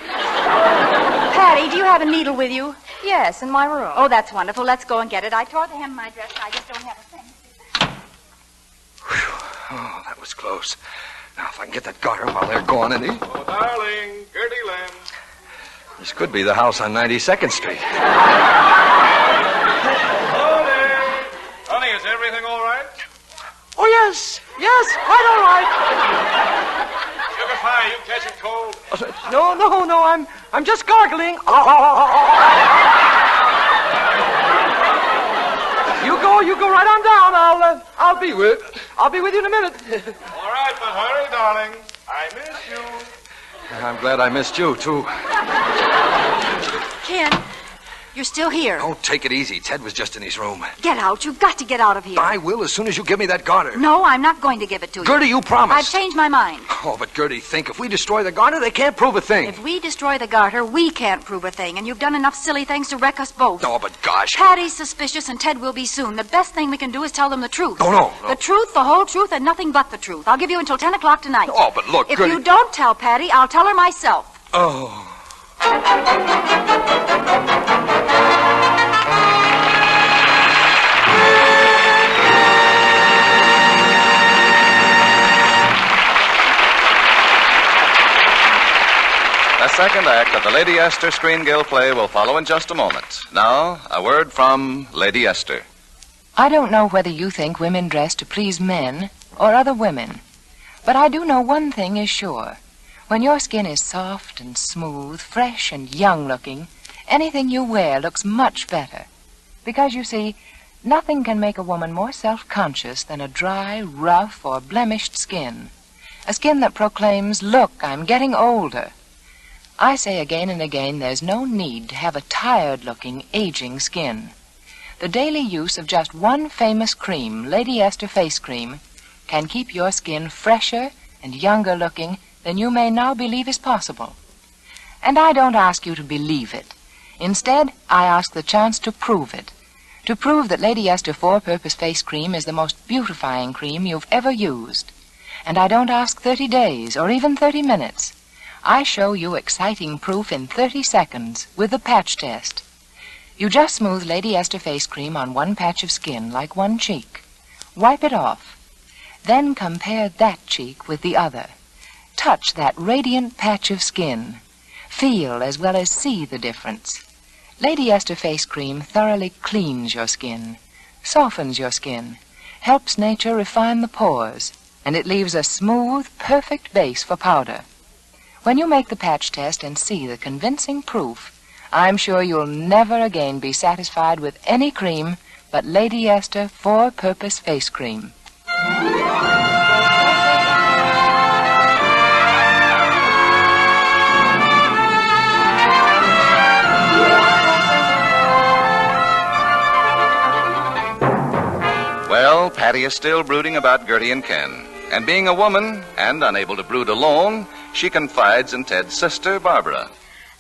Speaker 18: Patty, do you have a needle with you?
Speaker 19: Yes, in my room.
Speaker 18: Oh, that's wonderful. Let's go and get it. I tore the hem of my dress. I just don't have a thing.
Speaker 20: Whew. Oh, that was close. Now, if I can get that Garter while they're gone, and he...
Speaker 7: Oh, darling, Gertie Lamb.
Speaker 20: This could be the house on 92nd Street.
Speaker 7: Hello there. Honey, is everything all right?
Speaker 20: Oh, yes. Yes, quite all right.
Speaker 7: Sugar pie, you catching cold?
Speaker 20: No, I'm just gargling. You go right on down. I'll be with you in a minute.
Speaker 7: All right, but hurry, darling. I miss you.
Speaker 20: I'm glad I missed you, too.
Speaker 18: Ken, You're still here.
Speaker 20: Oh, take it easy. Ted was just in his room.
Speaker 18: Get out. You've got to get out of here.
Speaker 20: I will as soon as you give me that garter.
Speaker 18: No, I'm not going to give it to you.
Speaker 20: Gertie, you promised.
Speaker 18: I've changed my mind.
Speaker 20: Oh, but Gertie, think. If we destroy the garter, they can't prove a thing.
Speaker 18: If we destroy the garter, we can't prove a thing, and you've done enough silly things to wreck us both.
Speaker 20: Oh, but gosh.
Speaker 18: Patty's suspicious, and Ted will be soon. The best thing we can do is tell them the truth.
Speaker 20: No.
Speaker 18: The truth, the whole truth, and nothing but the truth. I'll give you until 10 o'clock tonight.
Speaker 20: Oh, but look,
Speaker 18: If
Speaker 20: Gertie...
Speaker 18: you don't tell Patty, I'll tell her myself.
Speaker 20: Oh.
Speaker 1: The second act of the Lady Esther Screen Guild play will follow in just a moment. Now, a word from Lady Esther.
Speaker 10: I don't know whether you think women dress to please men or other women, but I do know one thing is sure. When your skin is soft and smooth, fresh and young-looking, anything you wear looks much better. Because, you see, nothing can make a woman more self-conscious than a dry, rough, or blemished skin. A skin that proclaims, look, I'm getting older. I say again and again, there's no need to have a tired-looking, aging skin. The daily use of just one famous cream, Lady Esther Face Cream, can keep your skin fresher and younger-looking than you may now believe is possible. And I don't ask you to believe it. Instead, I ask the chance to prove it. To prove that Lady Esther Four-Purpose Face Cream is the most beautifying cream you've ever used. And I don't ask 30 days or even 30 minutes. I show you exciting proof in 30 seconds with the patch test. You just smooth Lady Esther Face Cream on one patch of skin, like one cheek. Wipe it off. Then compare that cheek with the other. Touch that radiant patch of skin. Feel as well as see the difference. Lady Esther Face Cream thoroughly cleans your skin, softens your skin, helps nature refine the pores, and it leaves a smooth, perfect base for powder. When you make the patch test and see the convincing proof, I'm sure you'll never again be satisfied with any cream but Lady Esther Four-Purpose Face Cream.
Speaker 1: Well, Patty is still brooding about Gertie and Ken. And being a woman and unable to brood alone, she confides in Ted's sister, Barbara.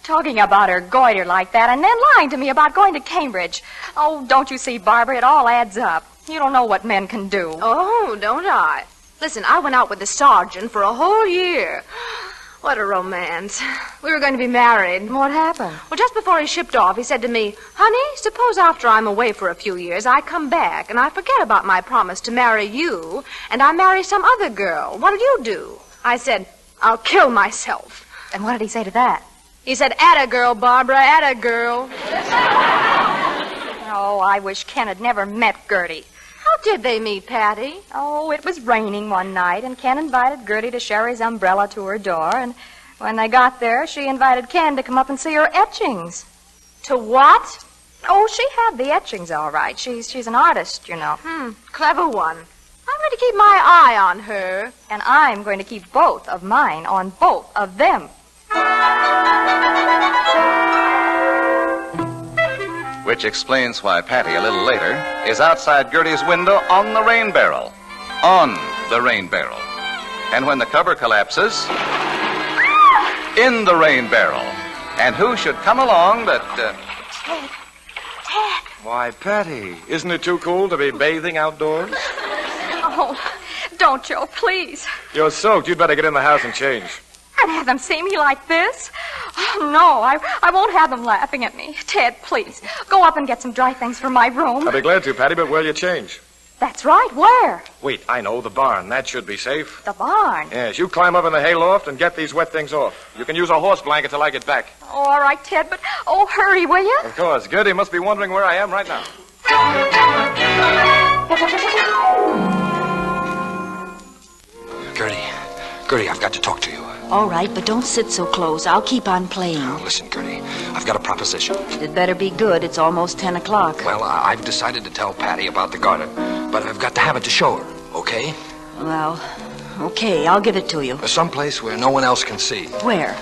Speaker 19: Talking about her goiter like that and then lying to me about going to Cambridge. Oh, don't you see, Barbara, it all adds up. You don't know what men can do.
Speaker 3: Oh, don't I? Listen, I went out with the sergeant for a whole year. What a romance. We were going to be married.
Speaker 19: What happened?
Speaker 3: Well, just before he shipped off, he said to me, honey, suppose after I'm away for a few years, I come back and I forget about my promise to marry you and I marry some other girl. What'll you do? I said, I'll kill myself.
Speaker 19: And what did he say to that?
Speaker 3: He said, atta girl, Barbara, atta girl.
Speaker 19: Oh, I wish Ken had never met Gertie.
Speaker 3: How did they meet, Patty?
Speaker 19: Oh, it was raining one night, and Ken invited Gertie to share his umbrella to her door, and when they got there, she invited Ken to come up and see her etchings.
Speaker 3: To what?
Speaker 19: Oh, she had the etchings, all right. She's an artist, you know.
Speaker 3: Clever one. I'm going to keep my eye on her.
Speaker 19: And I'm going to keep both of mine on both of them.
Speaker 1: Which explains why Patty, a little later, is outside Gertie's window on the rain barrel. On the rain barrel. And when the cover collapses, in the rain barrel. And who should come along but...
Speaker 3: Ted.
Speaker 7: Why, Patty, isn't it too cool to be bathing outdoors?
Speaker 19: Oh, don't, Joe, please.
Speaker 7: You're soaked. You'd better get in the house and change.
Speaker 19: And have them see me like this? Oh, no, I won't have them laughing at me. Ted, please, go up and get some dry things for my room.
Speaker 7: I'll be glad to, Patty, but where'll you change?
Speaker 19: That's right, where?
Speaker 7: Wait, I know, the barn. That should be safe.
Speaker 19: The barn?
Speaker 7: Yes, you climb up in the hayloft and get these wet things off. You can use a horse blanket till I get back.
Speaker 19: Oh, all right, Ted, but, hurry, will you?
Speaker 7: Of course. Gertie must be wondering where I am right now.
Speaker 20: Gertie, I've got to talk to you.
Speaker 18: All right, but don't sit so close. I'll keep on playing.
Speaker 20: Now, listen, Gertie, I've got a proposition.
Speaker 18: It better be good. It's almost 10 o'clock.
Speaker 20: Well, I've decided to tell Patty about the garter, but I've got to have it to show her, okay?
Speaker 18: Well, okay, I'll give it to you.
Speaker 20: Someplace where no one else can see.
Speaker 18: Where?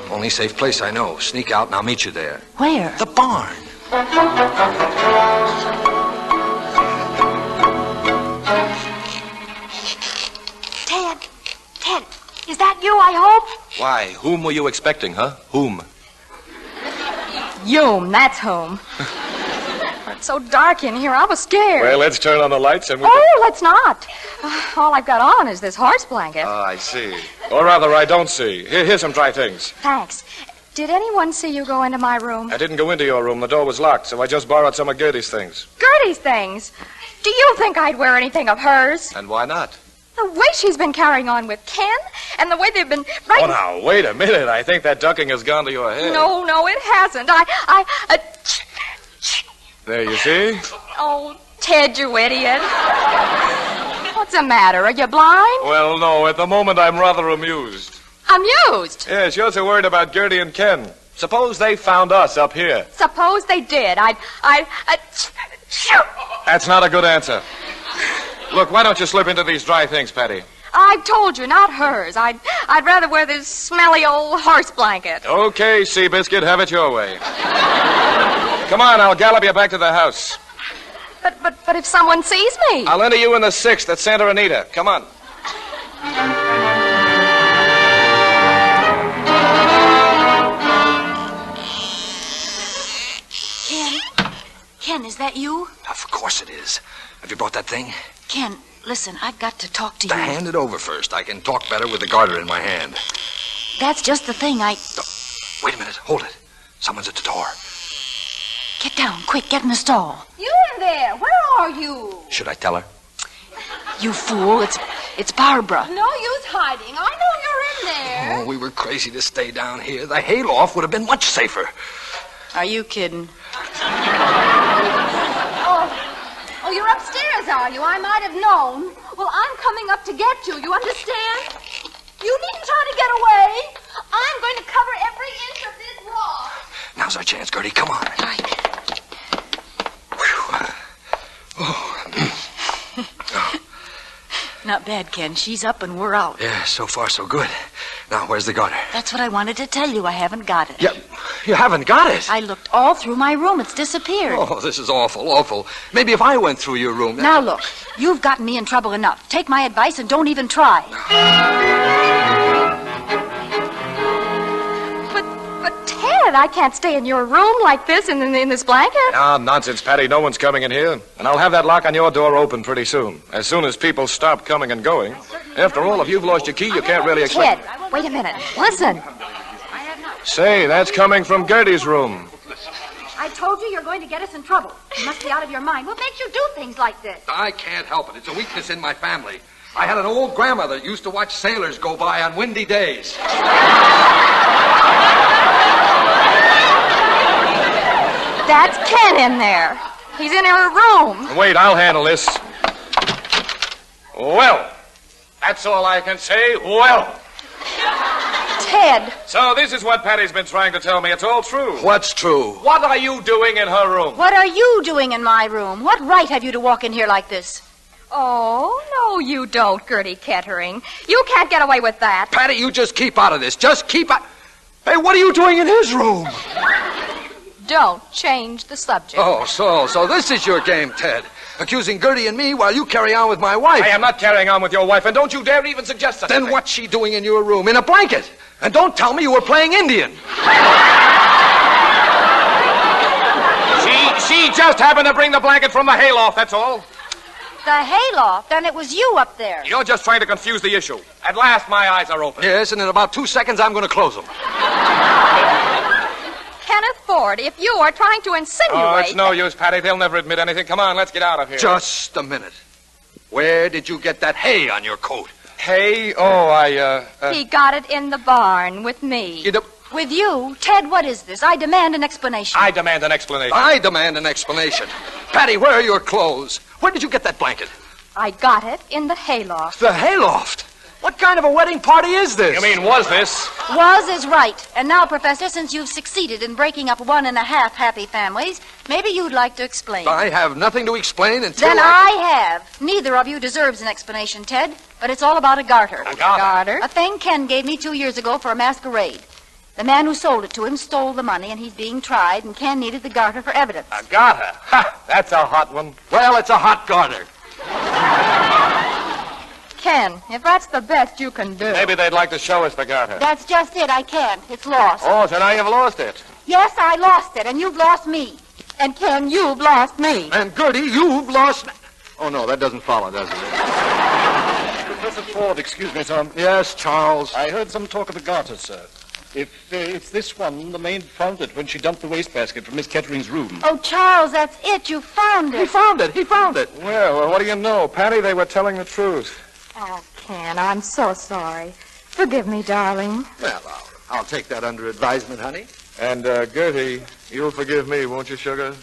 Speaker 20: Only safe place I know. Sneak out and I'll meet you there.
Speaker 18: Where?
Speaker 20: The barn.
Speaker 19: Ted, is that you, I hope?
Speaker 20: Why, whom were you expecting, huh? Whom?
Speaker 19: Hume, that's whom. It's so dark in here, I was scared.
Speaker 7: Well, let's turn on the lights and we
Speaker 19: Oh, let's not. All I've got on is this horse blanket.
Speaker 7: Oh, I see. Or rather, I don't see. Here's some dry things.
Speaker 19: Thanks. Did anyone see you go into my room?
Speaker 7: I didn't go into your room. The door was locked, so I just borrowed some of Gertie's things.
Speaker 19: Gertie's things? Do you think I'd wear anything of hers?
Speaker 20: And why not?
Speaker 19: The way she's been carrying on with Ken, and the way they've been
Speaker 7: Oh, now, wait a minute. I think that ducking has gone to your head.
Speaker 19: No, it hasn't.
Speaker 7: There, you see?
Speaker 19: Oh, Ted, you idiot. What's the matter? Are you blind?
Speaker 7: Well, no. At the moment, I'm rather amused.
Speaker 19: Amused?
Speaker 7: Yes, you're so worried about Gertie and Ken. Suppose they found us up here.
Speaker 19: Suppose they did.
Speaker 7: That's not a good answer. Look, why don't you slip into these dry things, Patty?
Speaker 19: I've told you, not hers. I'd rather wear this smelly old horse blanket.
Speaker 7: Okay, Seabiscuit, have it your way. Come on, I'll gallop you back to the house.
Speaker 19: But if someone sees me...
Speaker 7: I'll enter you in the 6th at Santa Anita. Come on.
Speaker 18: Ken, is that you?
Speaker 20: Of course it is. Have you brought that thing?
Speaker 18: Ken, listen, I've got to talk to you.
Speaker 20: Hand it over first. I can talk better with the garter in my hand.
Speaker 18: That's just the thing,
Speaker 20: Wait a minute. Hold it. Someone's at the door.
Speaker 18: Get down, quick, get in the stall.
Speaker 19: You in there? Where are you?
Speaker 20: Should I tell her?
Speaker 18: You fool, it's Barbara.
Speaker 19: No use hiding. I know you're in there.
Speaker 20: Oh, we were crazy to stay down here. The hayloft would have been much safer.
Speaker 18: Are you kidding?
Speaker 19: Oh, you're upstairs, are you? I might have known. Well, I'm coming up to get you. You understand? You needn't try to get away. I'm going to cover every inch of this wall.
Speaker 20: Now's our chance, Gertie. Come on.
Speaker 18: Not bad, Ken. She's up and we're out.
Speaker 20: Yeah, so far so good. Now, where's the garter?
Speaker 18: That's what I wanted to tell you. I haven't got it.
Speaker 20: Yeah, you haven't got it?
Speaker 18: I looked all through my room. It's disappeared.
Speaker 20: Oh, this is awful. Maybe if I went through your room...
Speaker 18: Now, look. You've gotten me in trouble enough. Take my advice and don't even try.
Speaker 19: But Ted, I can't stay in your room like this in this blanket.
Speaker 7: Ah, nonsense, Patty. No one's coming in here. And I'll have that lock on your door open pretty soon. As soon as people stop coming and going. After all, if you've lost your key, you can't really expect...
Speaker 19: Ted, wait a minute. Listen.
Speaker 7: Say, that's coming from Gertie's room.
Speaker 19: I told you you're going to get us in trouble. You must be out of your mind. What makes you do things like this?
Speaker 20: I can't help it. It's a weakness in my family. I had an old grandmother that used to watch sailors go by on windy days.
Speaker 19: That's Ken in there. He's in her room.
Speaker 7: Wait, I'll handle this. Well, that's all I can say. Well.
Speaker 19: Ted.
Speaker 7: So this is what Patty's been trying to tell me. It's all true.
Speaker 20: What's true?
Speaker 7: What are you doing in her room?
Speaker 18: What are you doing in my room? What right have you to walk in here like this?
Speaker 19: Oh, no, you don't, Gertie Kettering. You can't get away with that.
Speaker 20: Patty, you just keep out of this. Just keep out... Hey, what are you doing in his room?
Speaker 19: Don't change the subject.
Speaker 20: Oh, so this is your game, Ted. Accusing Gertie and me while you carry on with my wife.
Speaker 7: I am not carrying on with your wife, and don't you dare even suggest such a
Speaker 20: thing. Then what's she doing in your room? In a blanket? And don't tell me you were playing Indian.
Speaker 7: She just happened to bring the blanket from the hayloft, that's all.
Speaker 18: The hayloft? And it was you up there.
Speaker 7: You're just trying to confuse the issue. At last, my eyes are open.
Speaker 20: Yes, and in about 2 seconds, I'm going to close them.
Speaker 19: Kenneth Ford, if you are trying to insinuate...
Speaker 7: Oh, it's no use, Patty. They'll never admit anything. Come on, let's get out of here.
Speaker 20: Just a minute. Where did you get that hay on your coat?
Speaker 7: Hay? Oh,
Speaker 19: He got it in the barn with me.
Speaker 18: With you? Ted, what is this? I demand an explanation.
Speaker 7: I demand an explanation.
Speaker 20: I demand an explanation. Patty, where are your clothes? Where did you get that blanket?
Speaker 19: I got it in the hayloft.
Speaker 20: The hayloft? What kind of a wedding party is this?
Speaker 7: You mean, was this?
Speaker 18: Was is right. And now, Professor, since you've succeeded in breaking up 1.5 happy families, maybe you'd like to explain.
Speaker 20: I have nothing to explain until
Speaker 18: Then I have. Neither of you deserves an explanation, Ted, but it's all about a garter.
Speaker 7: A garter?
Speaker 18: A thing Ken gave me 2 years ago for a masquerade. The man who sold it to him stole the money, and he's being tried, and Ken needed the garter for evidence.
Speaker 20: A garter? Ha! That's a hot one. Well, it's a hot garter.
Speaker 19: Ken, if that's the best you can do.
Speaker 20: Maybe they'd like to show us the garter.
Speaker 18: That's just it. I can't. It's lost.
Speaker 20: Oh, so now you've lost it.
Speaker 18: Yes, I lost it, and you've lost me.
Speaker 19: And Ken, you've lost me.
Speaker 20: And Gertie, you've lost... Oh, no, that doesn't follow, does it?
Speaker 4: Professor Ford, excuse me, sir.
Speaker 20: Yes, Charles.
Speaker 4: I heard some talk of the garter, sir. If this one, the maid found it when she dumped the wastebasket from Miss Kettering's room.
Speaker 18: Oh, Charles, that's it. You found it.
Speaker 20: He found it. Well, what do you know, Patty? They were telling the truth.
Speaker 19: Oh, Ken, I'm so sorry. Forgive me, darling.
Speaker 20: Well, I'll take that under advisement, honey. And, Gertie, you'll forgive me, won't you, sugar?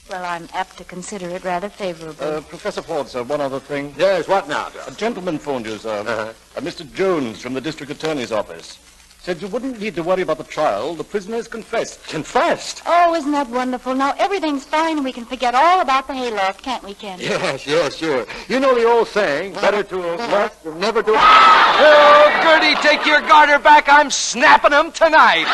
Speaker 18: Well, I'm apt to consider it rather favorable.
Speaker 4: Professor Ford, sir, one other thing.
Speaker 20: Yes, what now, John?
Speaker 4: A gentleman phoned you, sir. Mr. Jones from the district attorney's office. Said you wouldn't need to worry about the trial. The prisoner's confessed.
Speaker 20: Confessed?
Speaker 18: Oh, isn't that wonderful? Now everything's fine and we can forget all about the hayloft, can't we, Ken?
Speaker 20: Yes, sure. You know the old saying, better to have left than never to... Oh, Gertie, take your garter back. I'm snapping them tonight.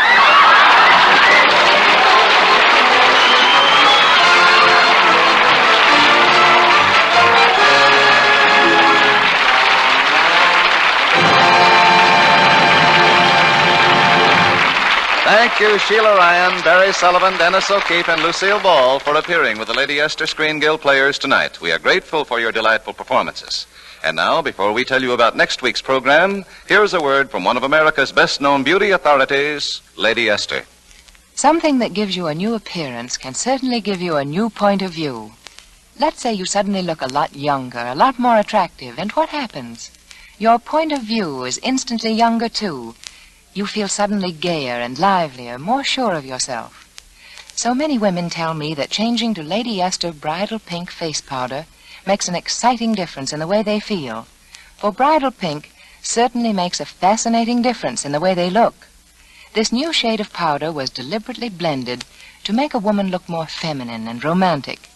Speaker 1: Thank you, Sheila Ryan, Barry Sullivan, Dennis O'Keefe, and Lucille Ball for appearing with the Lady Esther Screen Guild players tonight. We are grateful for your delightful performances. And now, before we tell you about next week's program, here's a word from one of America's best-known beauty authorities, Lady Esther.
Speaker 10: Something that gives you a new appearance can certainly give you a new point of view. Let's say you suddenly look a lot younger, a lot more attractive, and what happens? Your point of view is instantly younger, too. You feel suddenly gayer and livelier, more sure of yourself. So many women tell me that changing to Lady Esther Bridal Pink face powder makes an exciting difference in the way they feel. For Bridal Pink certainly makes a fascinating difference in the way they look. This new shade of powder was deliberately blended to make a woman look more feminine and romantic.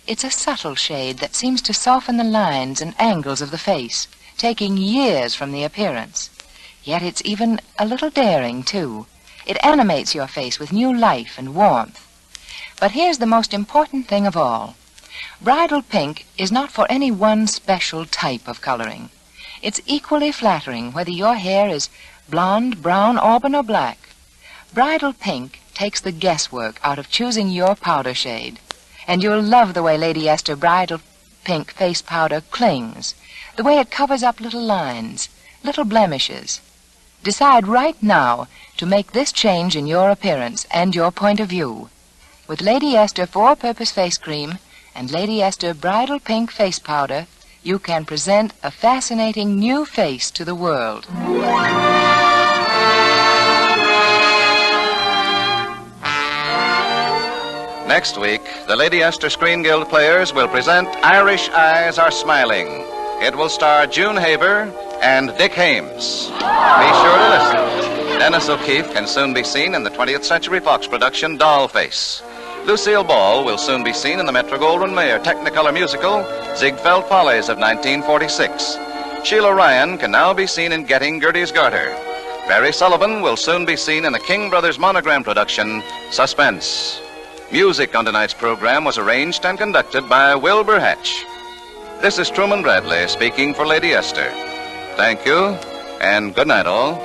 Speaker 10: It's a subtle shade that seems to soften the lines and angles of the face, taking years from the appearance. Yet it's even a little daring, too. It animates your face with new life and warmth. But here's the most important thing of all. Bridal Pink is not for any one special type of coloring. It's equally flattering whether your hair is blonde, brown, auburn, or black. Bridal Pink takes the guesswork out of choosing your powder shade. And you'll love the way Lady Esther Bridal Pink face powder clings, the way it covers up little lines, little blemishes. Decide right now to make this change in your appearance and your point of view. With Lady Esther Four-Purpose Face Cream and Lady Esther Bridal Pink Face Powder, you can present a fascinating new face to the world.
Speaker 1: Next week, the Lady Esther Screen Guild players will present Irish Eyes Are Smiling. It will star June Haber and Dick Hames. Be sure to listen. Dennis O'Keefe can soon be seen in the 20th Century Fox production Dollface. Lucille Ball will soon be seen in the Metro-Goldwyn-Mayer Technicolor musical Ziegfeld Follies of 1946. Sheila Ryan can now be seen in Getting Gertie's Garter. Barry Sullivan will soon be seen in the King Brothers monogram production Suspense. Music on tonight's program was arranged and conducted by Wilbur Hatch. This is Truman Bradley speaking for Lady Esther. Thank you, and good night, all.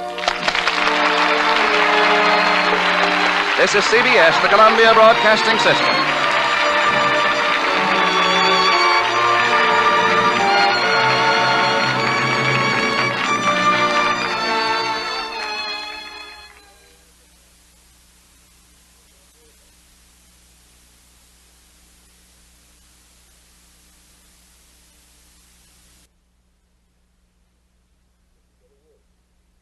Speaker 1: This is CBS, the Columbia Broadcasting System.